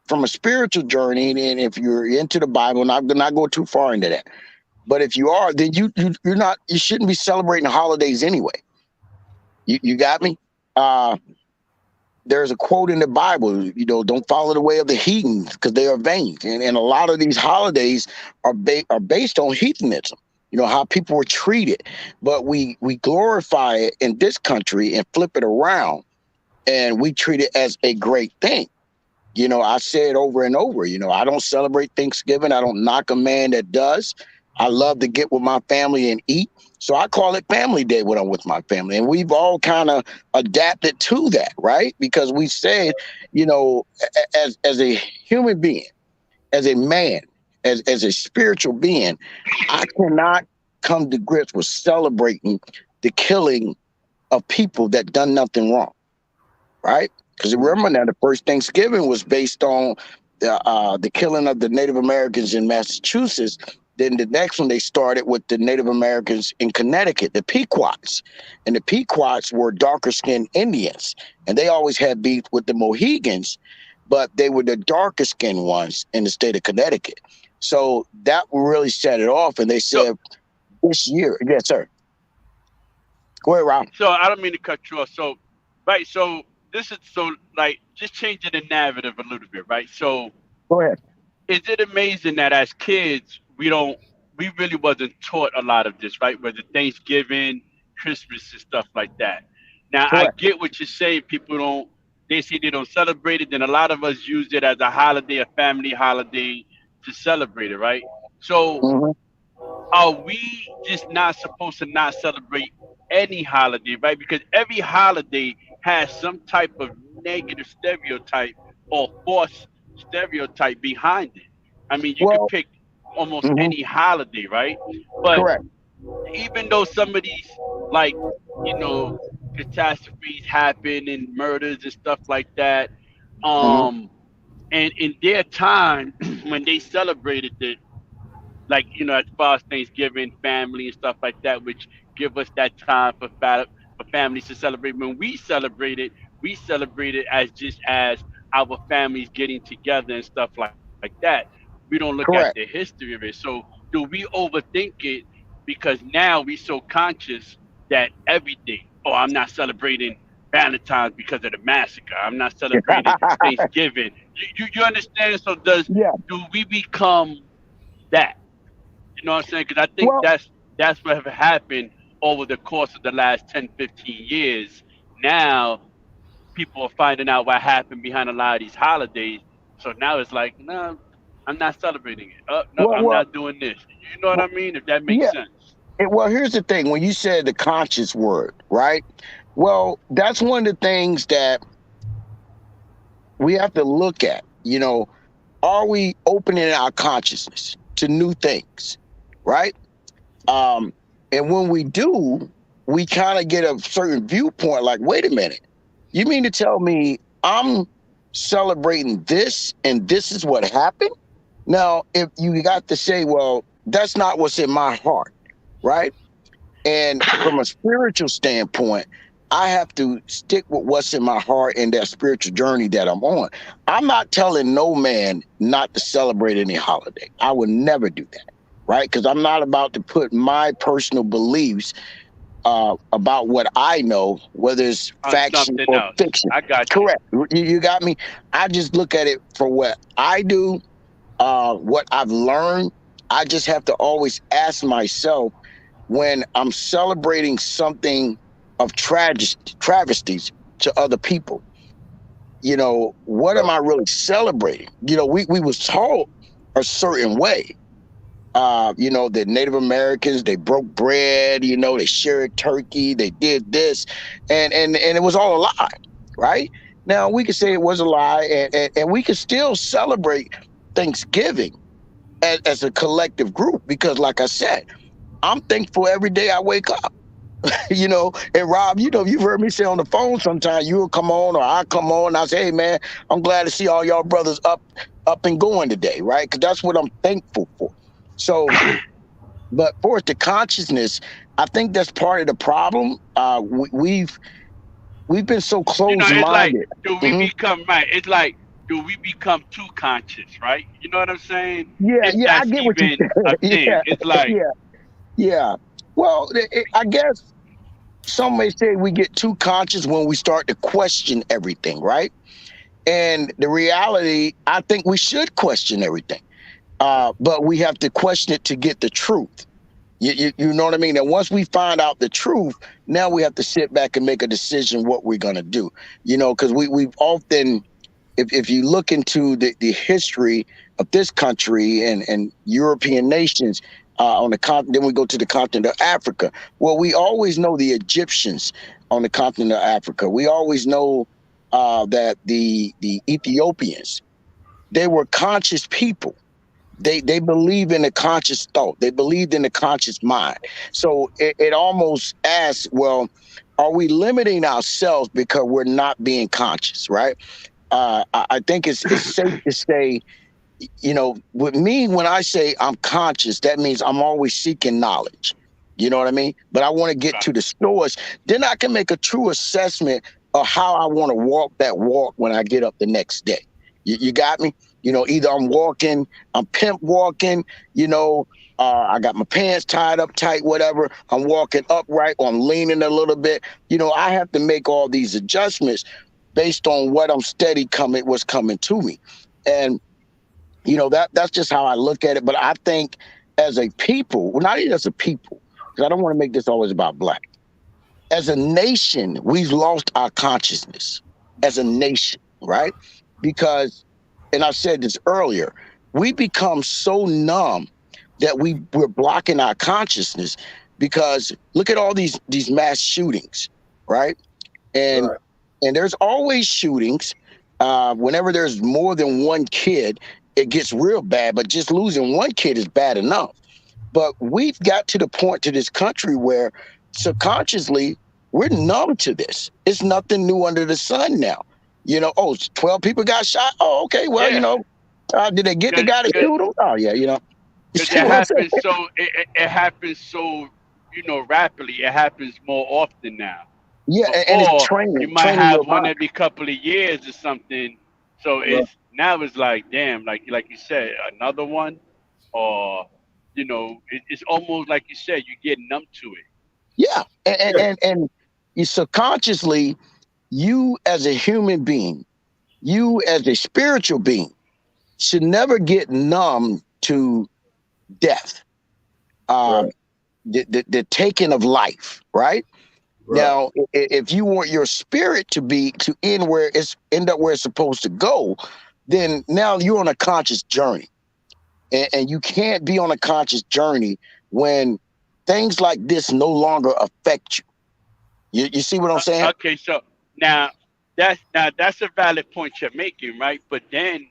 from a spiritual journey, and if you're into the Bible, and I'm not go too far into that, but if you are, then you shouldn't be celebrating holidays anyway. You got me? Uh, there's a quote in the Bible, don't follow the way of the heathens because they are vain. And a lot of these holidays are based on heathenism, how people were treated. But we glorify it in this country and flip it around and we treat it as a great thing. I say it over and over. I don't celebrate Thanksgiving. I don't knock a man that does. I love to get with my family and eat. So I call it family day when I'm with my family. And we've all kind of adapted to that, right? Because we said, as a human being, as a man, as a spiritual being, I cannot come to grips with celebrating the killing of people that done nothing wrong, right? Because remember now, the first Thanksgiving was based on the killing of the Native Americans in Massachusetts. Then the next one, they started with the Native Americans in Connecticut, the Pequots. And the Pequots were darker skinned Indians. And they always had beef with the Mohegans, but they were the darker skinned ones in the state of Connecticut. So that really set it off. And they so said this year, yes, sir. Go ahead, Rob. so I don't mean to cut you off. So right, so this is so like just changing the narrative a little bit, right? So Go ahead. is it amazing that as kids we really wasn't taught a lot of this, right? Whether Thanksgiving, Christmas, and stuff like that. Now I Correct. get what you're saying. People don't. They say they don't celebrate it. Then a lot of us use it as a holiday, a family holiday to celebrate it, right? So Hmm. are we just not supposed to not celebrate any holiday, right? Because every holiday has some type of negative stereotype or false stereotype behind it. I mean, you could Well, pick almost hmm, any holiday, right? But correct. even though some of these, like, you know, catastrophes happen and murders and stuff like that, Hmm. um, and in their time when they celebrated it, like as far as Thanksgiving, family and stuff like that, which give us that time for families to celebrate. When we celebrate it as just as our families getting together and stuff like that. We don't look at the Correct. history of it. So do we overthink it because now we so conscious that everything? Oh, I'm not celebrating Valentine's because of the massacre. I'm not celebrating Thanksgiving. You understand? So Yeah. do we become that? You know what I'm saying? Because I think Well, that's what have happened over the course of the last 10, 15 years. Now people are finding out what happened behind a lot of these holidays. So now it's like, no, I'm not celebrating it. No, well, I'm well, not doing this. You know what well I mean? If that makes yeah. sense. Well, here's the thing. When you said the conscious word, right? Well, that's one of the things that we have to look at. Are we opening our consciousness to new things, right? And when we do, we kind of get a certain viewpoint. Like, wait a minute. You mean to tell me I'm celebrating this and this is what happened? Now, if you got to say, well, that's not what's in my heart, right? And from a spiritual standpoint, I have to stick with what's in my heart and that spiritual journey that I'm on. I'm not telling no man not to celebrate any holiday. I would never do that, right? Because I'm not about to put my personal beliefs about what I know, whether it's On faction something or else. fiction. I got you. Correct. You got me. I just look at it for what I do, what I've learned. I just have to always ask myself when I'm celebrating something of travesties to other people. What am Right. I really celebrating? We was taught a certain way. The Native Americans, they broke bread, they shared turkey, they did this, and it was all a lie, right? Now we could say it was a lie, and we could still celebrate Thanksgiving as a collective group because, like I said, I'm thankful every day I wake up. And Rob, you've heard me say on the phone sometimes you'll come on or I come on and I say, hey man, I'm glad to see all y'all brothers up and going today, right? Because that's what I'm thankful for. So, but for it to consciousness, I think that's part of the problem. We've been so closed It's like, minded. do we become right? It's like, do we become too conscious, right? You know what I'm saying? Yeah, If yeah, I that's get what you even a said. thing, Yeah, it's like, yeah, yeah. Well, I guess some may say we get too conscious when we start to question everything, right? And the reality, I think we should question everything, but we have to question it to get the truth. You know what I mean? And once we find out the truth, now we have to sit back and make a decision what we're going to do. Because we've often, if you look into the history of this country and European nations on the continent, then we go to the continent of Africa. Well, we always know the Egyptians on the continent of Africa. We always know that the Ethiopians, they were conscious people. They believe in the conscious thought. They believed in the conscious mind. So it almost asks, well, are we limiting ourselves because we're not being conscious, right? I think it's safe to say, with me, when I say I'm conscious, that means I'm always seeking knowledge. You know what I mean? But I want to get to the source. Then I can make a true assessment of how I want to walk that walk when I get up the next day. You got me? Either I'm walking, I'm pimp walking, I got my pants tied up tight, whatever. I'm walking upright or I'm leaning a little bit. I have to make all these adjustments based on what I'm steady what's coming to me. And that's just how I look at it. But I think as a people, well, not even as a people, because I don't want to make this always about black. As a nation, we've lost our consciousness as a nation, right? Because, and I said this earlier, we become so numb that we're blocking our consciousness because look at all these mass shootings, right? And Right. and there's always shootings. Whenever there's more than one kid, it gets real bad. But just losing one kid is bad enough. But we've got to the point to this country where subconsciously we're numb to this. It's nothing new under the sun now. 12 people got shot. Oh, okay. Well, yeah, did they get the because guy to shoot him? Oh, yeah. You it see what I'm saying? happens so it happens so rapidly. It happens more often now. Yeah, and it's Before, you might training have your one mind. every couple of years or something. So Right. it's now it's like, damn, like you said, another one, or it's almost like you said, you get numb to it. Yeah, Yeah. and you subconsciously, you as a human being, you as a spiritual being, should never get numb to death, um, Right. the taking of life. Right Right. now, if you want your spirit to end up where it's supposed to go, then now you're on a conscious journey, and you can't be on a conscious journey when things like this no longer affect you. You see what I'm saying? Okay, so now that's a valid point you're making, right? But then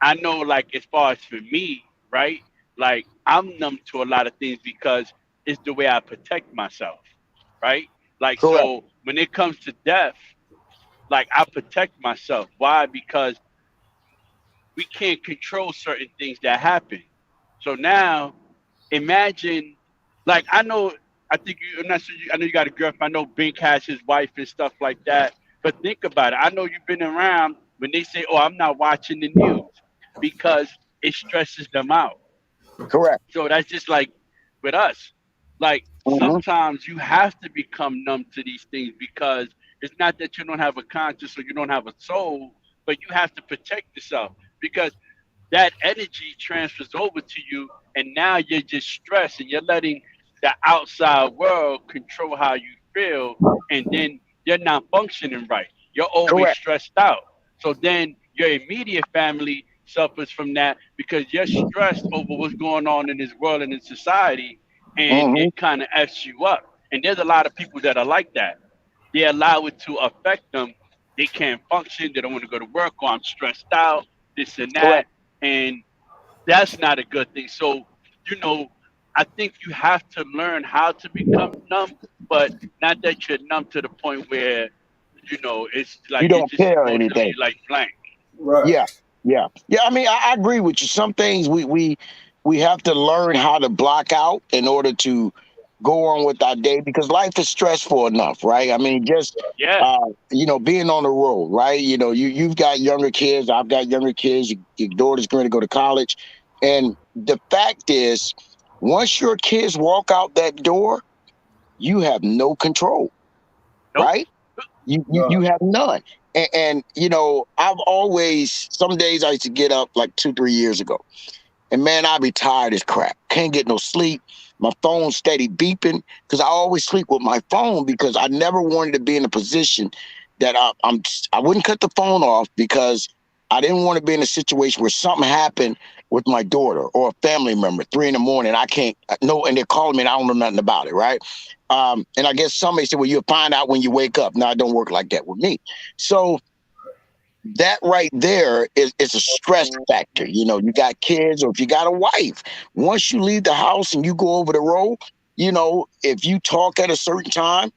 I know, like, as far as for me, right? Like, I'm numb to a lot of things because it's the way I protect myself, right? Like, Correct. so when it comes to death, Like I protect myself. Why? Because we can't control certain things that happen. So now imagine, like I know, I think you. I'm not sure. I know you got a girlfriend. I know Bink has his wife and stuff like that. But think about it. I know you've been around when they say, "Oh, I'm not watching the news," because it stresses them out. Correct. So that's just like with us. Like Hmm. sometimes you have to become numb to these things because it's not that you don't have a conscience or you don't have a soul, but you have to protect yourself because that energy transfers over to you, and now you're just stressed and you're letting the outside world control how you feel, and then you're not functioning right. You're always Correct. stressed out. So then your immediate family suffers from that because you're stressed over what's going on in this world and in society, and Hmm. it kind of F's you up. And there's a lot of people that are like that. They allow it to affect them. They can't function. They don't want to go to work, or I'm stressed out, this and that. Correct. And that's not a good thing. So, you know, I think you have to learn how to become numb, but not that you're numb to the point where, it's You like you're don't just care emotionally anything. like blank. Right. Yeah, yeah, yeah. I mean, I agree with you. Some things we have to learn how to block out in order to go on with our day because life is stressful enough, right? I mean, just Yeah. being on the road, right? You've got younger kids. I've got younger kids. Your daughter's going to go to college, and the fact is, once your kids walk out that door, you have no control, Nope. right? You No. have none. And I've always some days I used to get up like 2-3 years ago, and man, I'd be tired as crap. Can't get no sleep. My phone's steady beeping because I always sleep with my phone because I never wanted to be in a position that I wouldn't cut the phone off because I didn't want to be in a situation where something happened with my daughter or a family member 3 in the morning. I can't no, and they're calling me and I don't know nothing about it, right? And I guess somebody said, well, you'll find out when you wake up. No, it don't work like that with me. So that right there is a stress factor. You got kids or if you got a wife, once you leave the house and you go over the road, if you talk at a certain time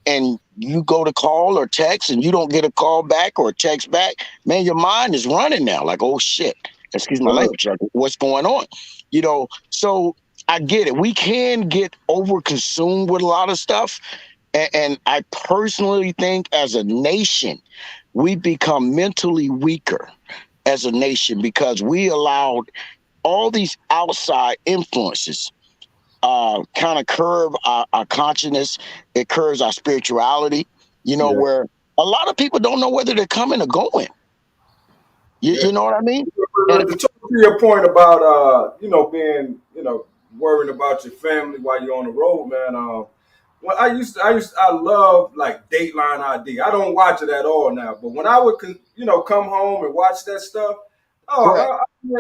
and you go to call or text and you don't get a call back or a text back, man, your mind is running now. Like, oh shit, excuse my Sure. language. Like, what's going on? So I get it. We can get over consumed with a lot of stuff. And I personally think as a nation, we become mentally weaker as a nation because we allowed all these outside influences kind of curve our consciousness. It curves our spirituality, Yeah. where a lot of people don't know whether they're coming or going. You, Yeah. you know what I mean? And To talk to your point about being worrying about your family while you're on the road, man. When I love like Dateline ID. I don't watch it at all now, but when I would come home and watch that stuff, oh, correct.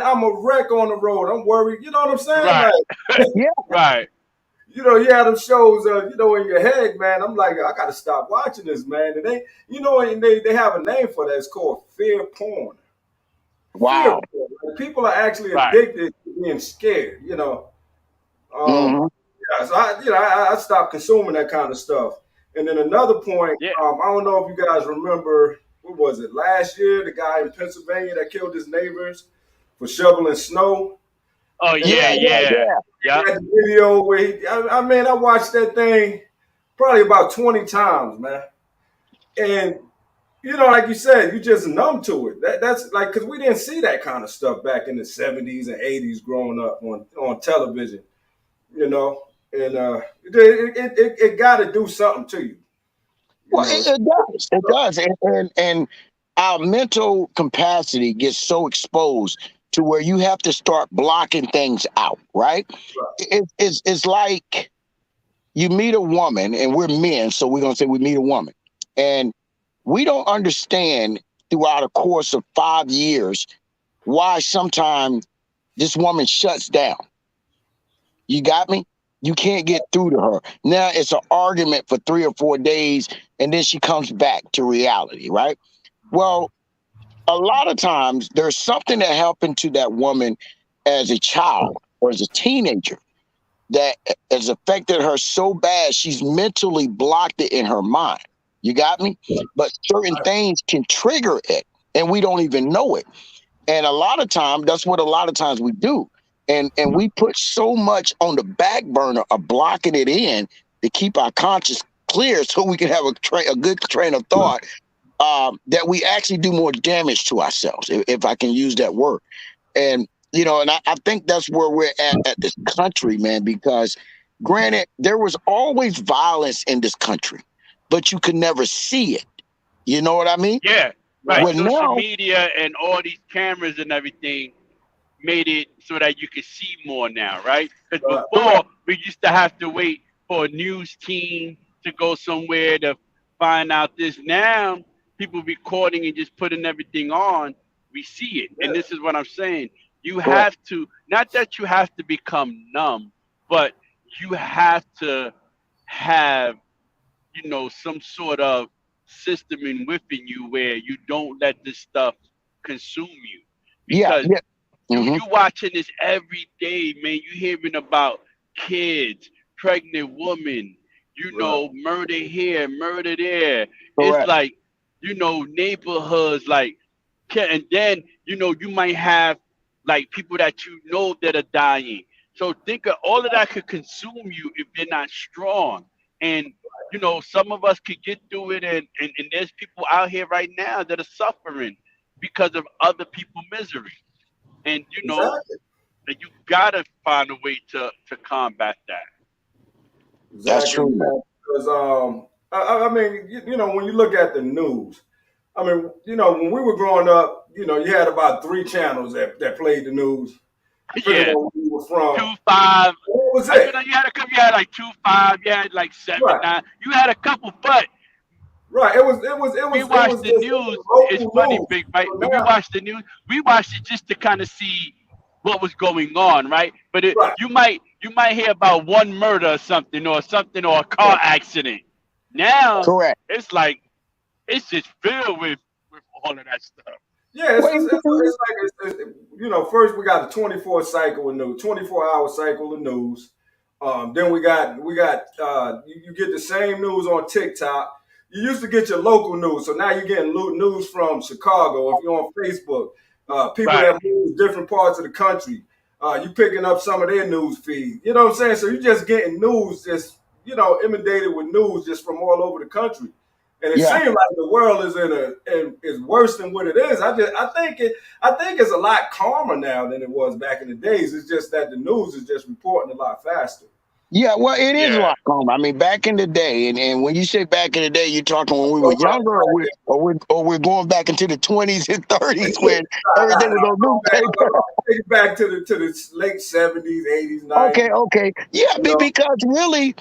I'm a wreck on the road. I'm worried. You know what I'm saying? Right. Like, Yeah. Right. you have them shows, in your head, man. I'm like, I got to stop watching this, man. And they have a name for that. It's called fear porn. Fear Wow. porn. Like, people are actually Right. addicted to being scared. Um, Hmm. yeah, so I stopped consuming that kind of stuff. And then another point, Yeah. I don't know if you guys remember, what was it, last year, the guy in Pennsylvania that killed his neighbors for shoveling snow. Oh And Yeah, yeah, yeah, yeah. yeah. Yeah. he had the video where I watched that thing probably about 20 times, man. And like you said, you just numb to it. That's like because we didn't see that kind of stuff back in the 70s and 80s growing up on television, and it got to do something to you, you Well, know. it does. It does. And our mental capacity gets so exposed to where you have to start blocking things out, right? It's like you meet a woman, and we're men, so we're going to say we meet a woman. And we don't understand throughout a course of 5 years why sometimes this woman shuts down. You got me? You can't get through to her. Now it's an argument for 3 or 4 days, and then she comes back to reality, right? Well, a lot of times there's something that happened to that woman as a child or as a teenager that has affected her so bad she's mentally blocked it in her mind. You got me? But certain things can trigger it, and we don't even know it. And a lot of times, that's what a lot of times we do. And we put so much on the back burner of blocking it in to keep our conscience clear so we can have a good train of thought, that we actually do more damage to ourselves, if I can use that word. And, and I think that's where we're at this country, man, because granted, there was always violence in this country, but you could never see it. You know what I mean? Yeah, right. Well, Social now, media and all these cameras and everything made it so that you can see more now, right? Because correct. before we used to have to wait for a news team to go somewhere to find out this. Now people recording and just putting everything on, we see it. And this is what I'm saying. You Correct. have to, not that you have to become numb, but you have to have, some sort of system in within you where you don't let this stuff consume you. Yeah, Because yeah. you watching this every day, man. You hearing about kids, pregnant women, Right. murder here, murder there. It's Correct. like, neighborhoods like, and then you might have like people that that are dying. So think of all of that could consume you if you're not strong. And some of us could get through it, and there's people out here right now that are suffering because of other people's misery. And Exactly. you gotta find a way to combat that. That's Exactly, true, man. man. Because I mean, when you look at the news, I mean, when we were growing up, you had about three channels that played the news, depending Yeah, on where you were from. 2-5. What was I it? you had a couple. You had like 2-5. You had like seven Right, nine. You had a couple, but right. we It watched was the just news. It's local funny, news. big right. So When we now, watched the news, we watched it just to kind of see what was going on, right? But right, you might hear about one murder or a car accident. Now Correct. it's like it's just filled with all of that stuff. yeah, Well, it's like first we got a 24-hour cycle of news. Then we got you get the same news on TikTok. You used to get your local news, so now you're getting news from Chicago. If you're on Facebook, people Right. that move to different parts of the country, you picking up some of their news feed. You know what I'm saying? So you're just getting news, just inundated with news just from all over the country. And it yeah. seems like the world is worse than what it is. I think it's a lot calmer now than it was back in the days. It's just that the news is just reporting a lot faster. Yeah, well, it is a Yeah. lot calmer. I mean, back in the day, and when you say back in the day, you're talking when we were So, younger, or we're going back into the 20s and 30s when nah, everything was on newspaper. take it back to the late 70s, 80s, Okay, 90s. okay, yeah, You know, because really,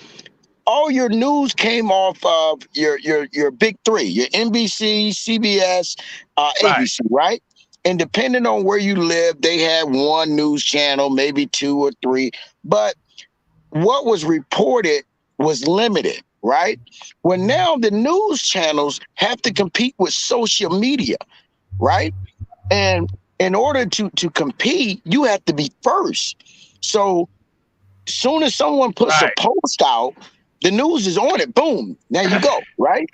all your news came off of your big three, your NBC, CBS, Right. ABC, right? And depending on where you live, they had one news channel, maybe two or three, but what was reported was limited, right? Well, now the news channels have to compete with social media, right? And in order to compete, you have to be first. So soon as someone puts a Right. post out, the news is on it. Boom, there you go, right?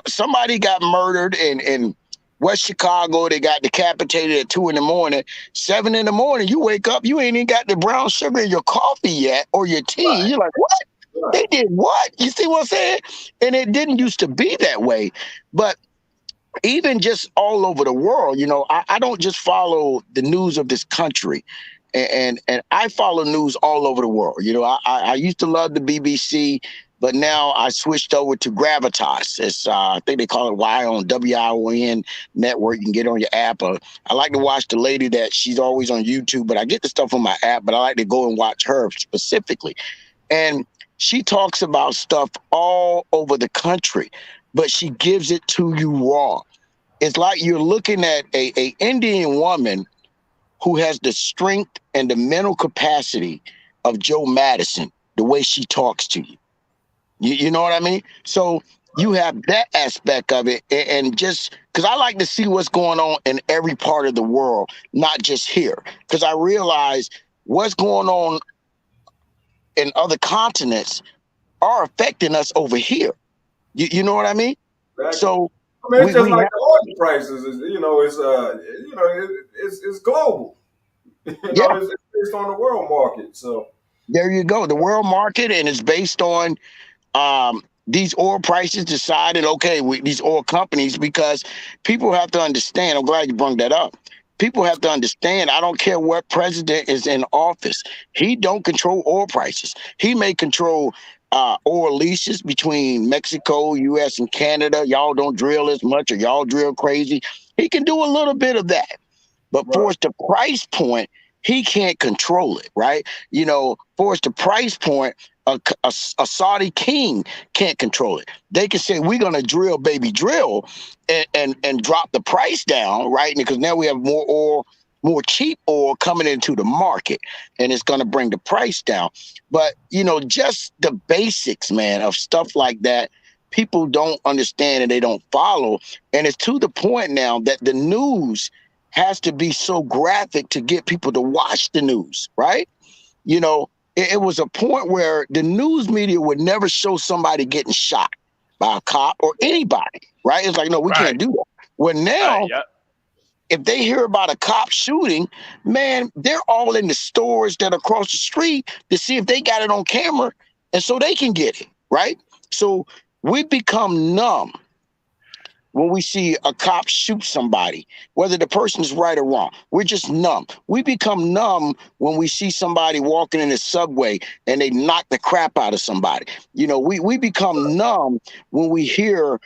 Somebody got murdered in West Chicago. They got decapitated at 2 in the morning. 7 in the morning, you wake up, you ain't even got the brown sugar in your coffee yet or your tea. You're like, what? right. They did what? You see what I'm saying? And it didn't used to be that way. But even just all over the world, I don't just follow the news of this country. And I follow news all over the world. I used to love the BBC, but now I switched over to Gravitas. It's I think they call it Y on WION network. You can get on your app. I like to watch the lady that she's always on YouTube, but I get the stuff on my app. But I like to go and watch her specifically, and she talks about stuff all over the country, but she gives it to you raw. It's like you're looking at a Indian woman who has the strength and the mental capacity of Joe Madison, the way she talks to you. You know what I mean? So you have that aspect of it, and just because I like to see what's going on in every part of the world, not just here, because I realize what's going on in other continents are affecting us over here. You know what I mean? Exactly. So I mean, it's just we like have, the oil prices. It's global. yeah, It's based on the world market. So there you go. The world market, and it's based on these oil prices decided, okay, these oil companies, because people have to understand. I'm glad you brought that up. People have to understand. I don't care what president is in office. He don't control oil prices. He may control oil leases between Mexico, U.S., and Canada. Y'all don't drill as much, or y'all drill crazy. He can do a little bit of that. But for right, us the price point, he can't control it, right? For us the price point, a Saudi king can't control it. They can say we're gonna drill, baby, drill, and drop the price down, right? Because now we have more oil, more cheap oil coming into the market, and it's gonna bring the price down. But just the basics, man, of stuff like that, people don't understand and they don't follow, and it's to the point now that the news has to be so graphic to get people to watch the news, right? It was a point where the news media would never show somebody getting shot by a cop or anybody, right? It's like, no, we Right. can't do that. Well, Right. now, Yep. if they hear about a cop shooting, man, they're all in the stores that are across the street to see if they got it on camera, and so they can get it, right? So we become numb when we see a cop shoot somebody, whether the person is right or wrong. We're just numb. We become numb when we see somebody walking in the subway and they knock the crap out of somebody. We become numb when we hear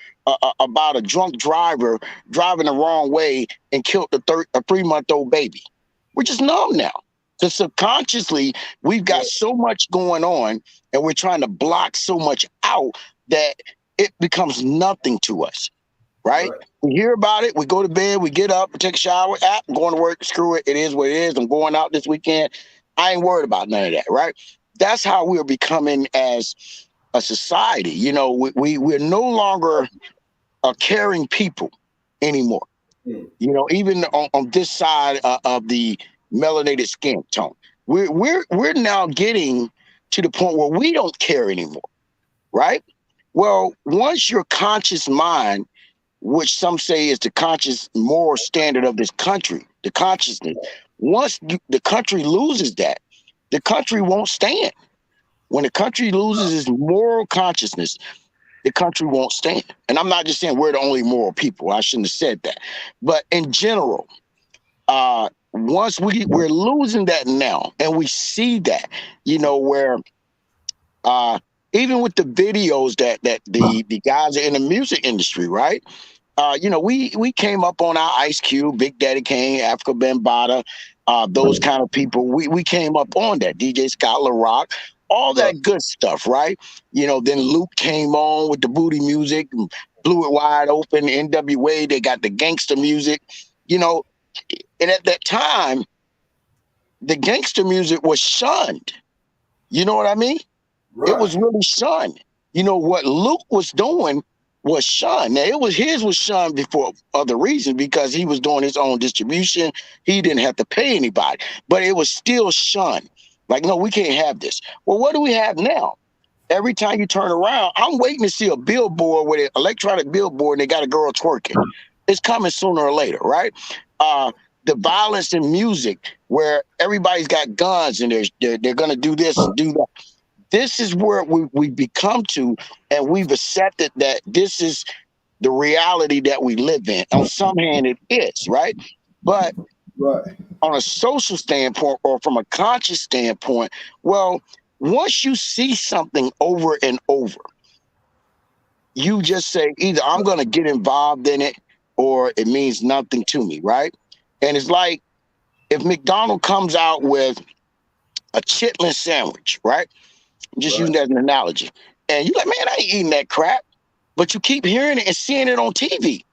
about a drunk driver driving the wrong way and killed a 3-month-old baby. We're just numb now. Because subconsciously, we've got yeah, so much going on and we're trying to block so much out that it becomes nothing to us, right? right, We hear about it, we go to bed, we get up, we take a shower, I'm going to work, screw it, it is what it is. I'm going out this weekend. I ain't worried about none of that, right? That's how we're becoming as a society. We're no longer a caring people anymore. mm, Even on this side of the melanated skin tone, we're now getting to the point where we don't care anymore, right? Well, once your conscious mind, which some say is the conscious moral standard of this country, the consciousness. Once the country loses that, the country won't stand. When the country loses its moral consciousness, the country won't stand. And I'm not just saying we're the only moral people. I shouldn't have said that. But in general, once we're losing that now, and we see that, where uh, even with the videos that the guys are in the music industry, right? We came up on our Ice Cube, Big Daddy Kane, Africa Bambaataa, those kind of people. We came up on that. DJ Scott LaRock, all right, that good stuff, right? Then Luke came on with the booty music, and blew it wide open. NWA, they got the gangster music, you know. And at that time, the gangster music was shunned. You know what I mean? It right, was really shunned. What Luke was doing was shunned. Now his was shunned before other reasons because he was doing his own distribution. He didn't have to pay anybody, but it was still shunned. Like, no, we can't have this. Well, what do we have now? Every time you turn around, I'm waiting to see a billboard with an electronic billboard and they got a girl twerking. It's coming sooner or later, right? The violence in music where everybody's got guns and they're going to do this and do that. This is where we become to, and we've accepted that this is the reality that we live in. On some hand, it is, right? But right. on a social standpoint or from a conscious standpoint, well, once you see something over and over, you just say either I'm going to get involved in it or it means nothing to me, right? And it's like if McDonald comes out with a chitlin sandwich, right? I'm just Right. using that as an analogy. And you're like, man, I ain't eating that crap. But you keep hearing it and seeing it on TV,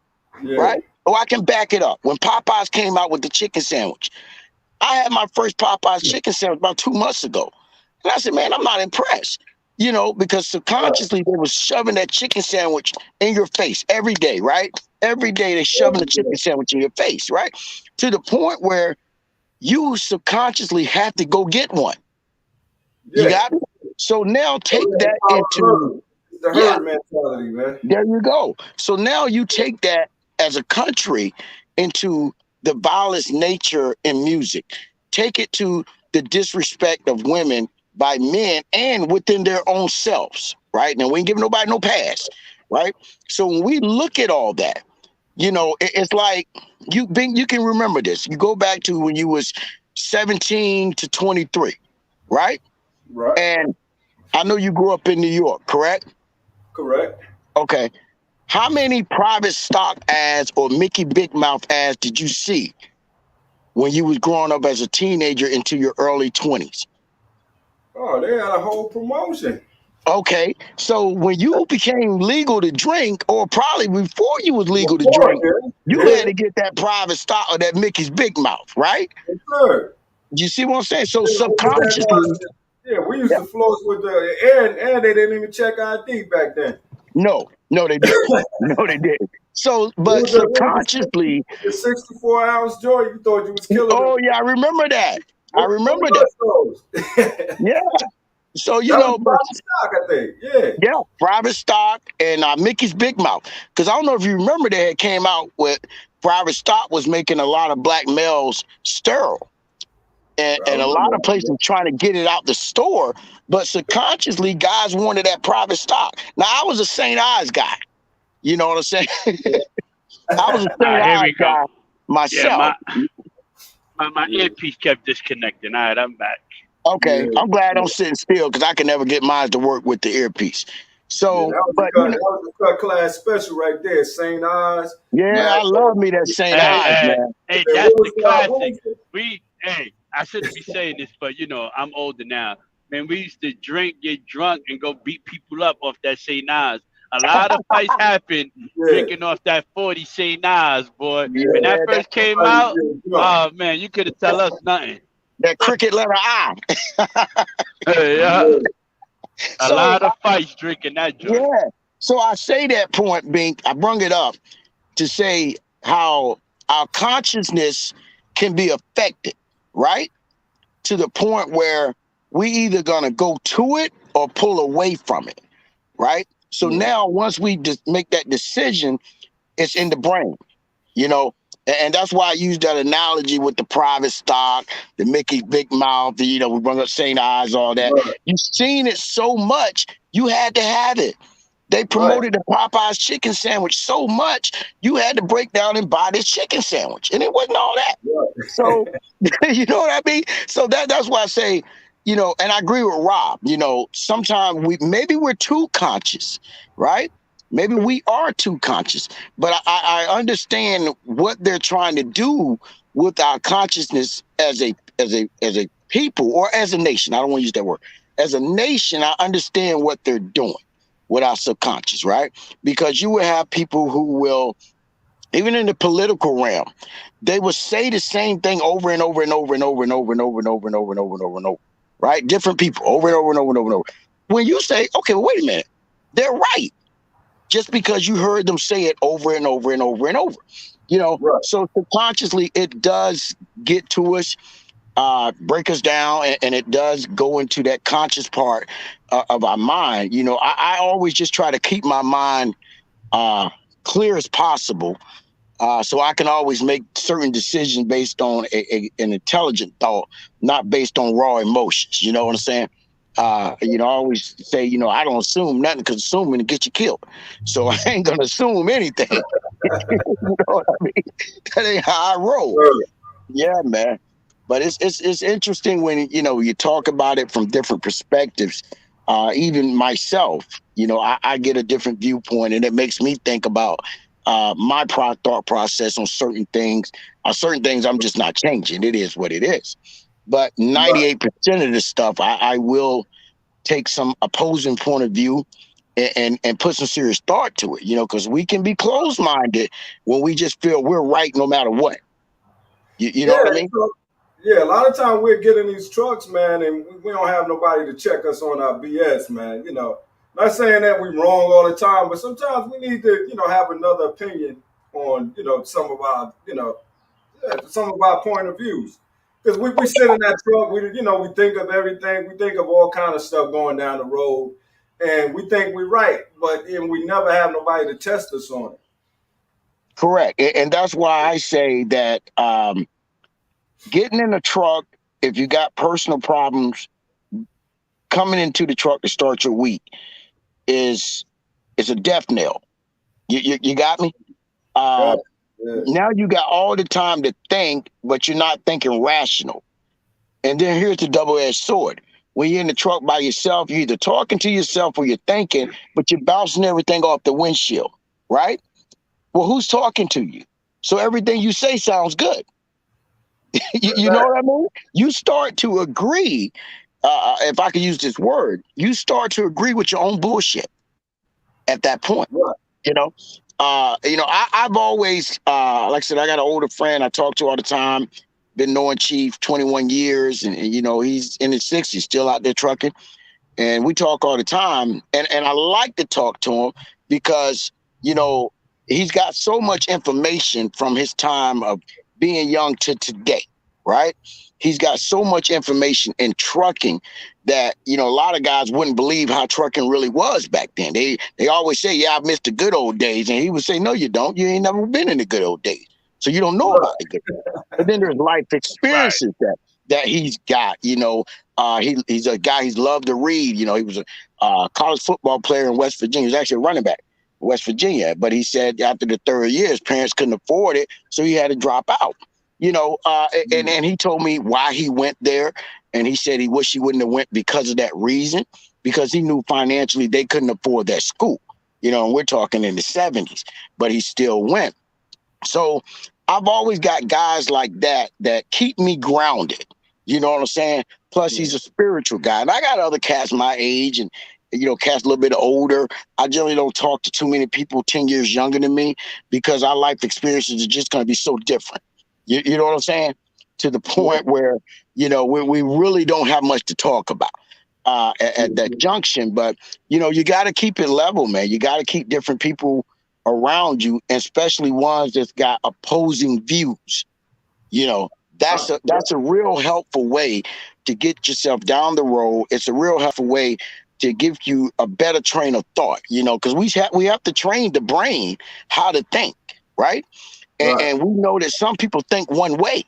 Yeah. right? Oh, I can back it up. When Popeyes came out with the chicken sandwich, I had my first Popeyes chicken sandwich about 2 months ago. And I said, man, I'm not impressed. Because subconsciously they was shoving that chicken sandwich in your face every day, right? Every day they shoving the chicken sandwich in your face, right? To the point where you subconsciously have to go get one. You Yeah. got me? So now Oh, take yeah. that into The Yeah, herd mentality, man. there you go. So now you take that as a country into the violence nature in music. Take it to the disrespect of women by men and within their own selves, right? Now we ain't giving nobody no pass, right? So when we look at all that, it's like you can remember this. You go back to when you was 17 to 23, right? Right. And I know you grew up in New York, correct? Correct. Okay. How many private stock ads or Mickey Big Mouth ads did you see when you was growing up as a teenager into your early 20s? Oh, they had a whole promotion. Okay, so when you became legal to drink, or probably before you was legal to Before, drink, yeah. you Yeah. had to get that private stock or that Mickey's Big Mouth, right? Yes, sir. You see what I'm saying? So Yeah, what was subconsciously, that? Yeah, we used yeah, to floss with the and they didn't even check ID back then. no, they didn't. No, they didn't. So, but What was subconsciously, the 64-ounce joint? You thought you was killing them. oh yeah, I remember that. I What remember that. was those? That Yeah. So was but private stock, I think. Yeah. yeah, private stock and Mickey's Big Mouth. Because I don't know if you remember, they had came out with private stock was making a lot of black males sterile, I and a lot remember of places that. trying to get it out the store. But subconsciously, guys wanted that private stock. Now I was a St. Ives guy. You know what I'm saying? I was a St. Here Ives we go. guy Yeah, myself. my Yeah. earpiece kept disconnecting. All right, I'm back. Okay, Yeah. I'm glad I'm Yeah. sitting still because I can never get mine to work with the earpiece. Yeah, So, that was but a cut. That was a cut class special right there. St. Oz, yeah, I Mad love Dog. me that St. Hey, Ives, hey, man. hey, And that's what the was that? What classic. was it? I shouldn't be saying this, but I'm older now. Man, we used to drink, get drunk, and go beat people up off that St. Nas. A lot of fights happen Yeah. drinking off that 40 St. Nas, boy. Yeah. When that Yeah, first came Somebody out, getting drunk. oh man, you couldn't tell us nothing. that cricket letter I. Yeah, Yeah. a So lot of fights drinking that joint. yeah, so I say that point, Bink. I brung it up to say how our consciousness can be affected, right? To the point where we either gonna go to it or pull away from it, right? So Yeah. now once we just make that decision, it's in the brain, you know. And that's why I use that analogy with the private stock, the Mickey Big Mouth, we bring up St. Eyes, all that. Right. You've seen it so much, you had to have it. They Right. promoted the Popeyes chicken sandwich so much, you had to break down and buy this chicken sandwich. And it wasn't all that. Right. So, you know what I mean? So that's why I say, and I agree with Rob, sometimes maybe we're too conscious, right? Maybe we are too conscious, but I understand what they're trying to do with our consciousness as a people or as a nation. I don't want to use that word. As a nation, I understand what they're doing with our subconscious, right? Because you will have people who will, even in the political realm, they will say the same thing over and over and over and over and over and over and over and over and over and over and over, right? Different people over and over and over and over and over. When you say, okay, well, wait a minute, they're right, just because you heard them say it over and over and over and over, Right. so subconsciously it does get to us, break us down, and it does go into that conscious part of our mind. I always just try to keep my mind uh, clear as possible, so I can always make certain decisions based on an intelligent thought, not based on raw emotions. You know what I'm saying? I always say, I don't assume nothing, because assuming it gets you killed. So I ain't gonna assume anything. You know what I mean? That ain't how I roll. Right. Yeah, man. But it's interesting when you talk about it from different perspectives. Even myself, I get a different viewpoint, and it makes me think about my thought process on certain things. Certain things I'm just not changing. It is what it is. But Right. 98% of this stuff, I will take some opposing point of view and put some serious thought to it. Because we can be closed minded when we just feel we're right no matter what. You know Yeah. what I mean? So, yeah. A lot of time we're getting these trucks, man, and we don't have nobody to check us on our BS, man. Not saying that we're wrong all the time, but sometimes we need to, have another opinion on, some of our point of views. Because we sit in that truck, we think of everything, we think of all kind of stuff going down the road, and we think we're right, but then we never have nobody to test us on it. Correct. And that's why I say that getting in a truck, if you got personal problems, coming into the truck to start your week is a death knell. You got me? Yeah, Uh, yeah, Now you got all the time to think, but you're not thinking rational. And then here's the double-edged sword. When you're in the truck by yourself, you're either talking to yourself or you're thinking, but you're bouncing everything off the windshield, right? Well, who's talking to you? So everything you say sounds good. You know right, what I mean? You start to agree, if I could use this word, you start to agree with your own bullshit at that point. right. You know, I've always, like I said, I got an older friend I talk to all the time. Been knowing Chief 21 years, and he's in his 60s, still out there trucking, and we talk all the time. And I like to talk to him because you know he's got so much information from his time of being young to today, right? He's got so much information in trucking that a lot of guys wouldn't believe how trucking really was back then. They always say, "Yeah, I missed the good old days," and he would say, "No, you don't. You ain't never been in the good old days, so you don't know Right. about the good." But then there's life Right. experiences that he's got. He's a guy. He's loved to read. He was a college football player in West Virginia. He was actually a running back in West Virginia. But he said after the third year, his parents couldn't afford it, so he had to drop out. And he told me why he went there, and he said he wished he wouldn't have went because of that reason, because he knew financially they couldn't afford that school. And we're talking in the 70s, but he still went. So I've always got guys like that keep me grounded. You know what I'm saying? Plus, Yeah. he's a spiritual guy. And I got other cats my age and, cats a little bit older. I generally don't talk to too many people 10 years younger than me because our life experiences are just going to be so different. You know what I'm saying? To the Yeah. point where, we really don't have much to talk about at that Yeah. junction. But, you got to keep it level, man. You got to keep different people around you, especially ones that's got opposing views. You know, that's a Yeah. that's a real helpful way to get yourself down the road. It's a real helpful way to give you a better train of thought. Because we have to train the brain how to think, right? Right. And we know that some people think one way.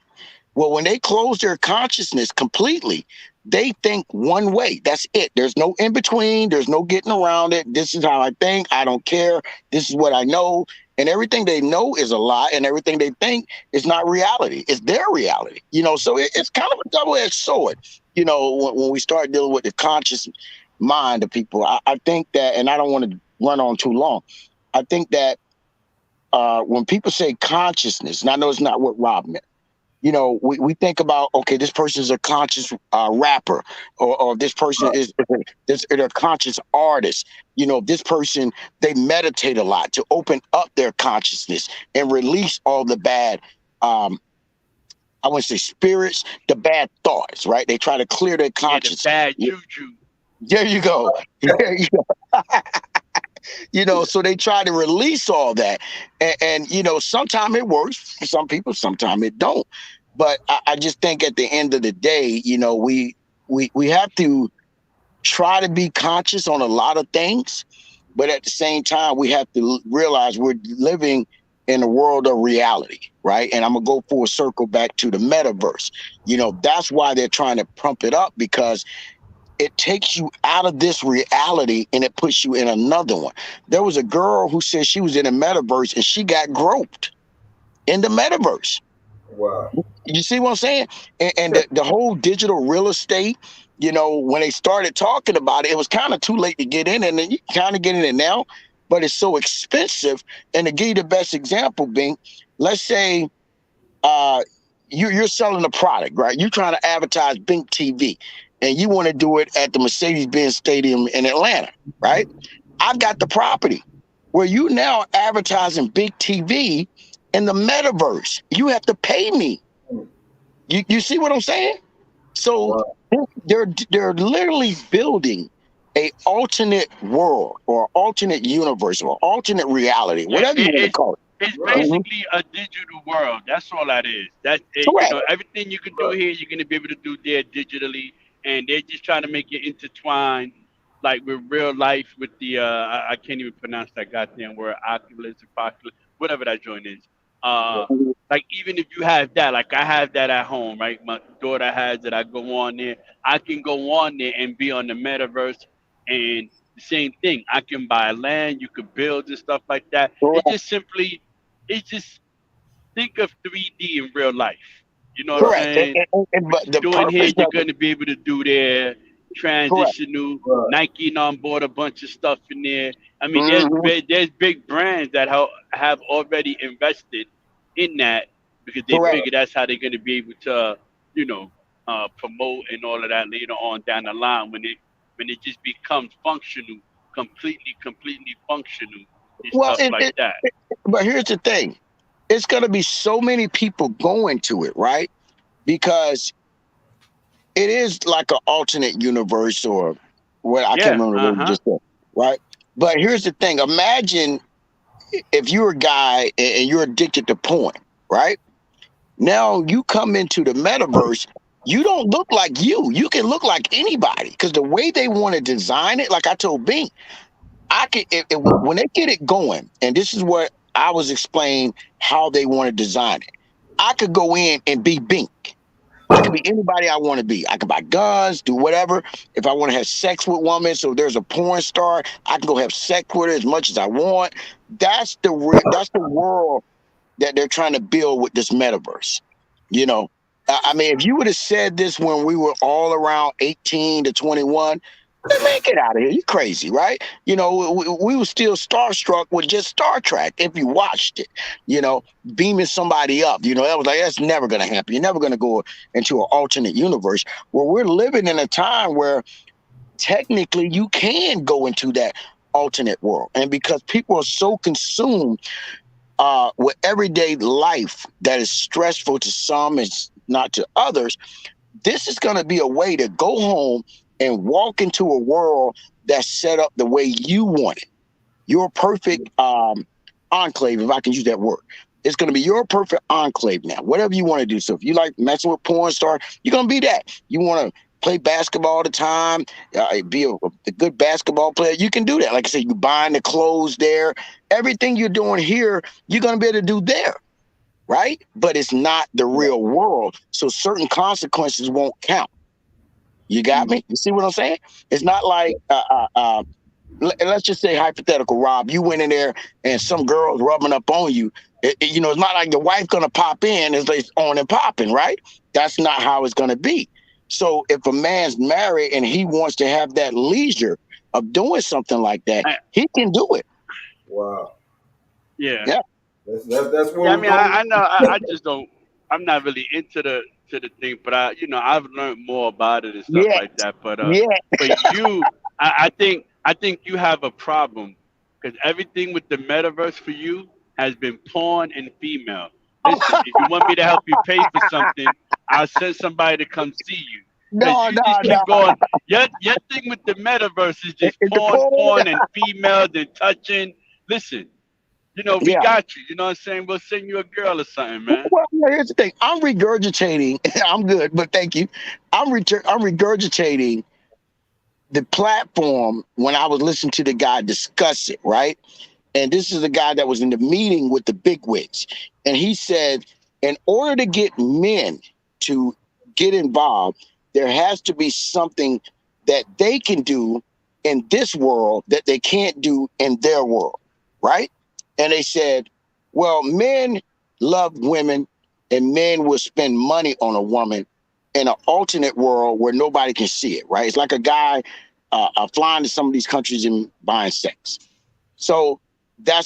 Well, when they close their consciousness completely, they think one way. That's it. There's no in between. There's no getting around it. This is how I think. I don't care. This is what I know. And everything they know is a lie, and everything they think is not reality. It's their reality. So it's kind of a double-edged sword. When we start dealing with the conscious mind of people, I think that, and I don't want to run on too long. I think that when people say consciousness, and I know it's not what Rob meant, we think about, okay, this person is a conscious rapper, or this person is a conscious artist. This person, they meditate a lot to open up their consciousness and release all the bad, I wouldn't say spirits, the bad thoughts, right? They try to clear their Yeah, the conscience. bad juju. There you go. There you go. So they try to release all that. And sometimes it works for some people, sometimes it don't. But I just think at the end of the day, we have to try to be conscious on a lot of things, but at the same time, we have to realize we're living in a world of reality, right? And I'm gonna go full circle back to the metaverse. That's why they're trying to pump it up, because it takes you out of this reality and it puts you in another one. There was a girl who said she was in a metaverse and she got groped in the metaverse. Wow. You see what I'm saying? And the whole digital real estate, when they started talking about it, it was kind of too late to get in, and then you kind of get in it now, but it's so expensive. And to give you the best example, Bing, let's say uh, you're selling a product, right? You're trying to advertise Bink TV, and you want to do it at the Mercedes-Benz Stadium in Atlanta, right? I've got the property where you now advertising Big TV in the metaverse. You have to pay me. You see what I'm saying? So Wow. they're literally building a alternate world or alternate universe or alternate reality, Yeah, whatever you want to call it. it's Right. Mhm. basically a digital world. That's all that is. That's it. Correct. Everything you can do Right. here, you're gonna be able to do there digitally, and they're just trying to make it intertwined. like with real life with the I can't even pronounce that goddamn word, Oculus, Apocalypse, whatever that joint is. Uh, like even if you have that, like I have that at home, right? My daughter has it. I go on there. I can go on there and be on the metaverse, and the same thing. I can buy land. You could build and stuff like that. It Correct. just simply, it's just think of 3D in real life. You know what I'm Correct. saying? What But you're the doing here, purpose you're of it. going to be able to do there. Correct. Transitional, Right. Nike on board a bunch of stuff in there. I mean, Hmm. there's big brands that have already invested in that because they Correct. figure that's how they're going to be able to, you know, promote and all of that later on down the line when it just becomes functional, completely functional and Well, stuff like that. but here's the thing: it's going to be so many people going to it, right? Because it is like an alternate universe, or what I can't Yeah. remember the Uh word you huh. just said, right? But here's the thing: imagine if you're a guy and you're addicted to porn, right? Now you come into the metaverse, you don't look like you. You can look like anybody because the way they want to design it, like I told Bing, I can when they get it going, and this is what I was explaining how they want to design it. I could go in and be Bink. I could be anybody I want to be. I can buy guns, do whatever. If I want to have sex with women, so there's a porn star, I can go have sex with her as much as I want. That's the world that they're trying to build with this metaverse. You know, I mean, if you would have said this when we were all around 18 to 21, man, get out of here. You crazy, right? You know, we were still starstruck with just Star Trek if you watched it, you know, beaming somebody up. You know, that was like, that's never going to happen. You're never going to go into an alternate universe. Well, we're living in a time where technically you can go into that alternate world. And because people are so consumed with everyday life that is stressful to some and not to others, this is going to be a way to go home and walk into a world that's set up the way you want it. Your perfect enclave, if I can use that word. It's going to be your perfect enclave now, whatever you want to do. So if you like messing with porn star, you're going to be that. You want to play basketball all the time, be a good basketball player, you can do that. Like I said, you buying the clothes there. Everything you're doing here, you're going to be able to do there, right? But it's not the real world. So certain consequences won't count. You got me? You see what I'm saying? It's not like let's just say hypothetical, Rob. You went in there and some girl's rubbing up on you. You know, it's not like your wife gonna pop in. It's like on and popping, right? That's not how it's gonna be. So if a man's married and he wants to have that leisure of doing something like that, I, he can do it. Wow. yeah. Yeah. That's where Yeah, I we're mean, going. I know. I just don't. I'm not really into the thing, but I've learned more about it and stuff Yeah. like that. Yeah. But you, I think you have a problem because everything with the metaverse for you has been porn and female. Listen, if you want me to help you pay for something, I'll send somebody to come see you. Cause No, you no, just no. keep going. Your thing with the metaverse is just It's the porn, point. and females and touching. Listen, we Yeah. got you. You know what I'm saying? We'll send you a girl or something, man. Well, here's the thing. I'm regurgitating. I'm good, but thank you. I'm regurgitating the platform when I was listening to the guy discuss it, right? And this is the guy that was in the meeting with the bigwigs. And he said, in order to get men to get involved, there has to be something that they can do in this world that they can't do in their world, right? And they said, well, men love women and men will spend money on a woman in an alternate world where nobody can see it, right? It's like a guy flying to some of these countries and buying sex. So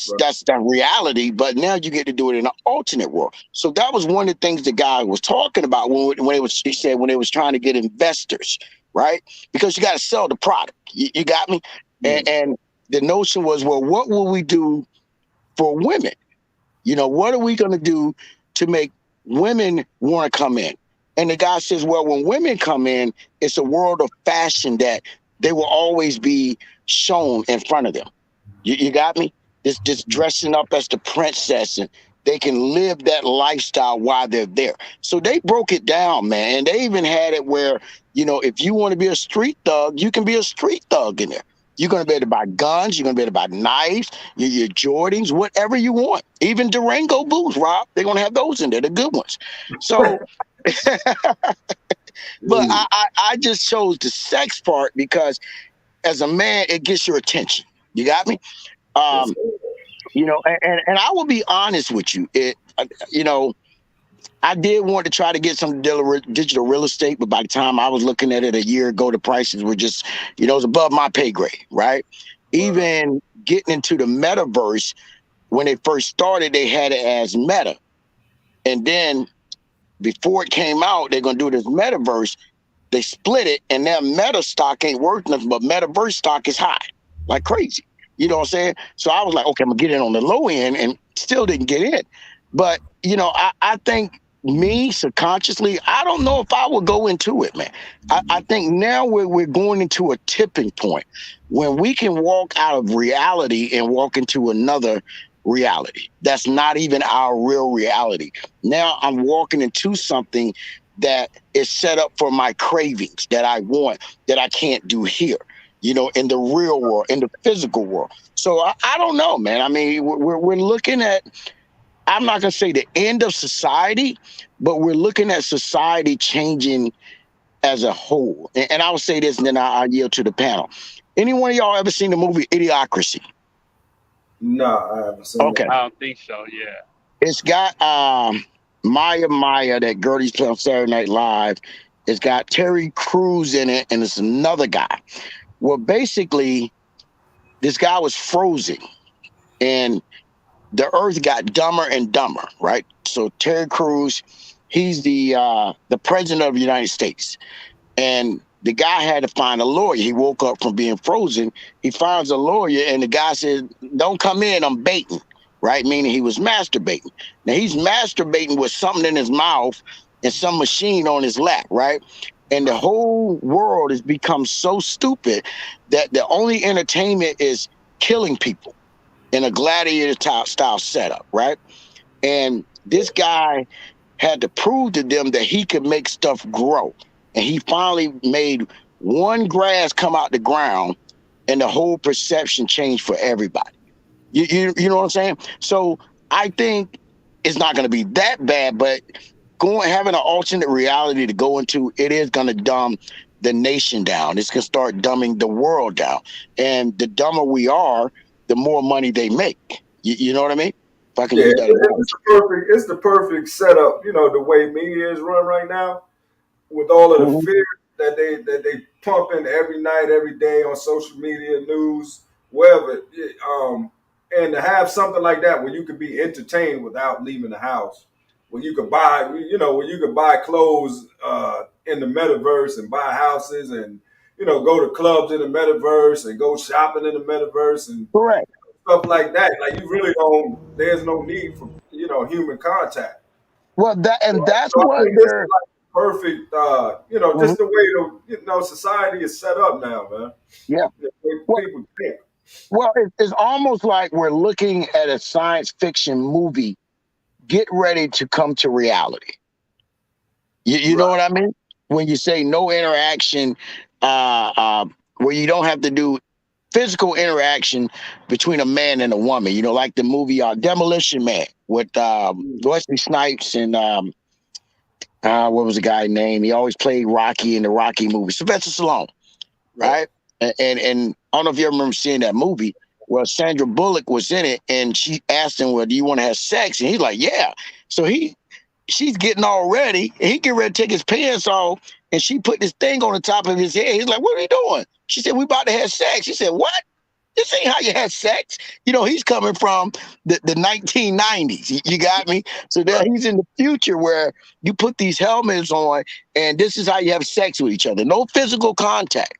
Right. that's the reality, but now you get to do it in an alternate world. So that was one of the things the guy was talking about when it was, he said, when they was trying to get investors, right? Because you got to sell the product. You got me? Mm. And the notion was, well, what will we do for women? You know, what are we going to do to make women want to come in? And the guy says, well, when women come in, it's a world of fashion that they will always be shown in front of them. You got me? This dressing up as the princess and they can live that lifestyle while they're there. So they broke it down, man. And they even had it where, if you want to be a street thug, you can be a street thug in there. You're going to be able to buy guns. You're going to be able to buy knives, your Jordans, whatever you want. Even Durango boots, Rob. They're going to have those in there, the good ones. So, but I just chose the sex part because as a man, it gets your attention. You got me? Yes, And I will be honest with you. I did want to try to get some digital real estate, but by the time I was looking at it a year ago, the prices were just, it was above my pay grade, right? Even getting into the metaverse, when they first started, they had it as Meta. And then before it came out, they're going to do this metaverse. They split it, and now Meta stock ain't worth nothing, but metaverse stock is high, like crazy. You know what I'm saying? So I was like, okay, I'm going to get in on the low end, and still didn't get in. But, I think me subconsciously, I don't know if I would go into it, man. I think now we're going into a tipping point when we can walk out of reality and walk into another reality. That's not even our real reality. Now I'm walking into something that is set up for my cravings that I want, that I can't do here, in the real world, in the physical world. So I don't know, man. I mean, we're looking at, I'm not going to say the end of society, but we're looking at society changing as a whole. And I will say this, and then I'll yield to the panel. Any one of y'all ever seen the movie Idiocracy? No, I haven't seen Okay. that. I don't think so. Yeah. It's got Maya, that girl he's playing on Saturday Night Live. It's got Terry Crews in it, and it's another guy. Well, basically, this guy was frozen, and the earth got dumber and dumber, right? So Terry Crews, he's the president of the United States. And the guy had to find a lawyer. He woke up from being frozen. He finds a lawyer, and the guy said, don't come in, I'm baiting, right? Meaning he was masturbating. Now he's masturbating with something in his mouth and some machine on his lap, right? And the whole world has become so stupid that the only entertainment is killing people in a gladiator style setup, right? And this guy had to prove to them that he could make stuff grow. And he finally made one grass come out the ground, and the whole perception changed for everybody. You know what I'm saying? So I think it's not going to be that bad, but having an alternate reality to go into, it is going to dumb the nation down. It's going to start dumbing the world down. And the dumber we are, the more money they make. You know what I mean? If I can use that it's the perfect setup. The way media is run right now, with all of the fear that they pump in every night, every day on social media, news, wherever. And to have something like that where you could be entertained without leaving the house, where you could buy, where you could buy clothes in the metaverse and buy houses and go to clubs in the metaverse and go shopping in the metaverse and correct stuff like that. Like you really don't. There's no need for human contact. Well, that's So I what think this is like perfect. Just the way society is set up now, man. Yeah. The way people think. Well, it's almost like we're looking at a science fiction movie. Get ready to come to reality. You know what I mean? When you say no interaction, where you don't have to do physical interaction between a man and a woman. Like the movie Demolition Man with Wesley Snipes and what was the guy's name? He always played Rocky in the Rocky movie. Sylvester Stallone, right? And I don't know if you ever remember seeing that movie. Well, Sandra Bullock was in it, and she asked him, "Well, do you want to have sex?" And he's like, "Yeah." So she's getting all ready, and he get ready to take his pants off, and she put this thing on the top of his head. He's like, "What are you doing?" She said, "We about to have sex." He said, "What? This ain't how you have sex." He's coming from the 1990s. You got me? So now he's in the future where you put these helmets on, and this is how you have sex with each other. No physical contact.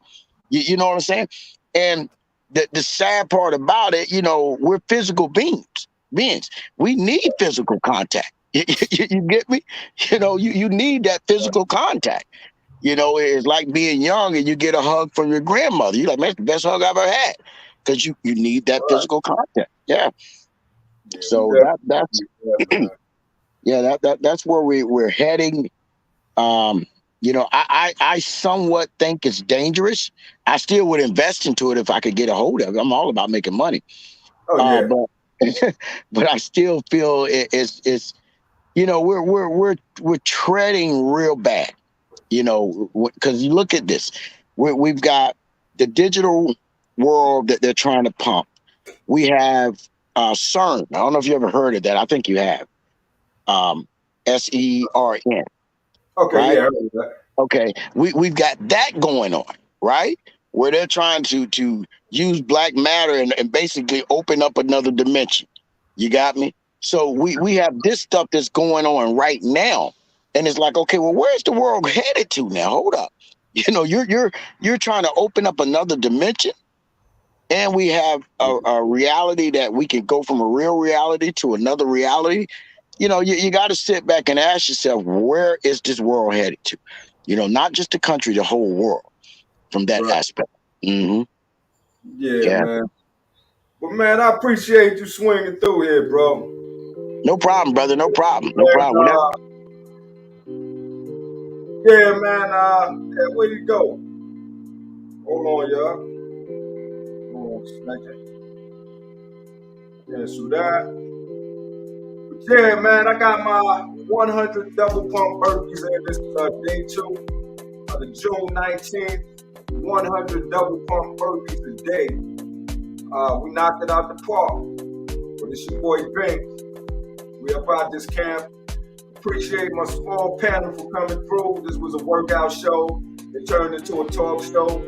You know what I'm saying? And the sad part about it, we're physical beings. We need physical contact. You get me? You need that physical contact. It's like being young and you get a hug from your grandmother. You're like, man, it's the best hug I've ever had. Because you need that physical contact. Yeah. Yeah, we So that's definitely, man. yeah, that's where we're heading. I somewhat think it's dangerous. I still would invest into it if I could get a hold of it. I'm all about making money. Oh yeah, But but I still feel it's we're treading real bad. Because you look at this, we've got the digital world that they're trying to pump. We have CERN. I don't know if you ever heard of that. I think you have. SERN, okay, yeah, right? I heard that. Okay, we've got that going on, right? Where they're trying to use black matter and basically open up another dimension. You got me? So we have this stuff that's going on right now, and it's like, okay, well, where's the world headed to now? Hold up, you're trying to open up another dimension, and we have a reality that we can go from a real reality to another reality. You got to sit back and ask yourself, where is this world headed to? Not just the country, the whole world from that Right. aspect. Hmm. Yeah, Yeah, man. But man, I appreciate you swinging through here, bro. no problem, brother. No problem. No And problem. yeah, man. Yeah, where'd he go? Hold on, y'all. Hold on, a second. Cancel that. But yeah, man, I got my 100 double pump burpees in. This is day 2 of the June 19th. 100 double pump burpees a day. We knocked it out the park. But it's your boy Bink. We about this camp. Appreciate my small panel for coming through. This was a workout show. It turned into a talk show.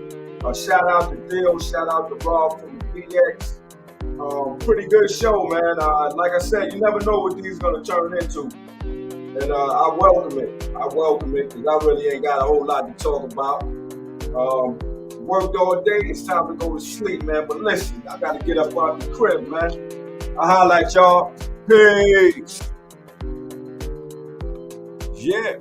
Shout out to Dill. Shout out to Rob from the BX. Pretty good show, man. Like I said, you never know what these gonna turn into. And I welcome it. I welcome it because I really ain't got a whole lot to talk about. Worked all day. It's time to go to sleep, man. But listen, I gotta get up out the crib, man. I holla at y'all. Peace. Yeah.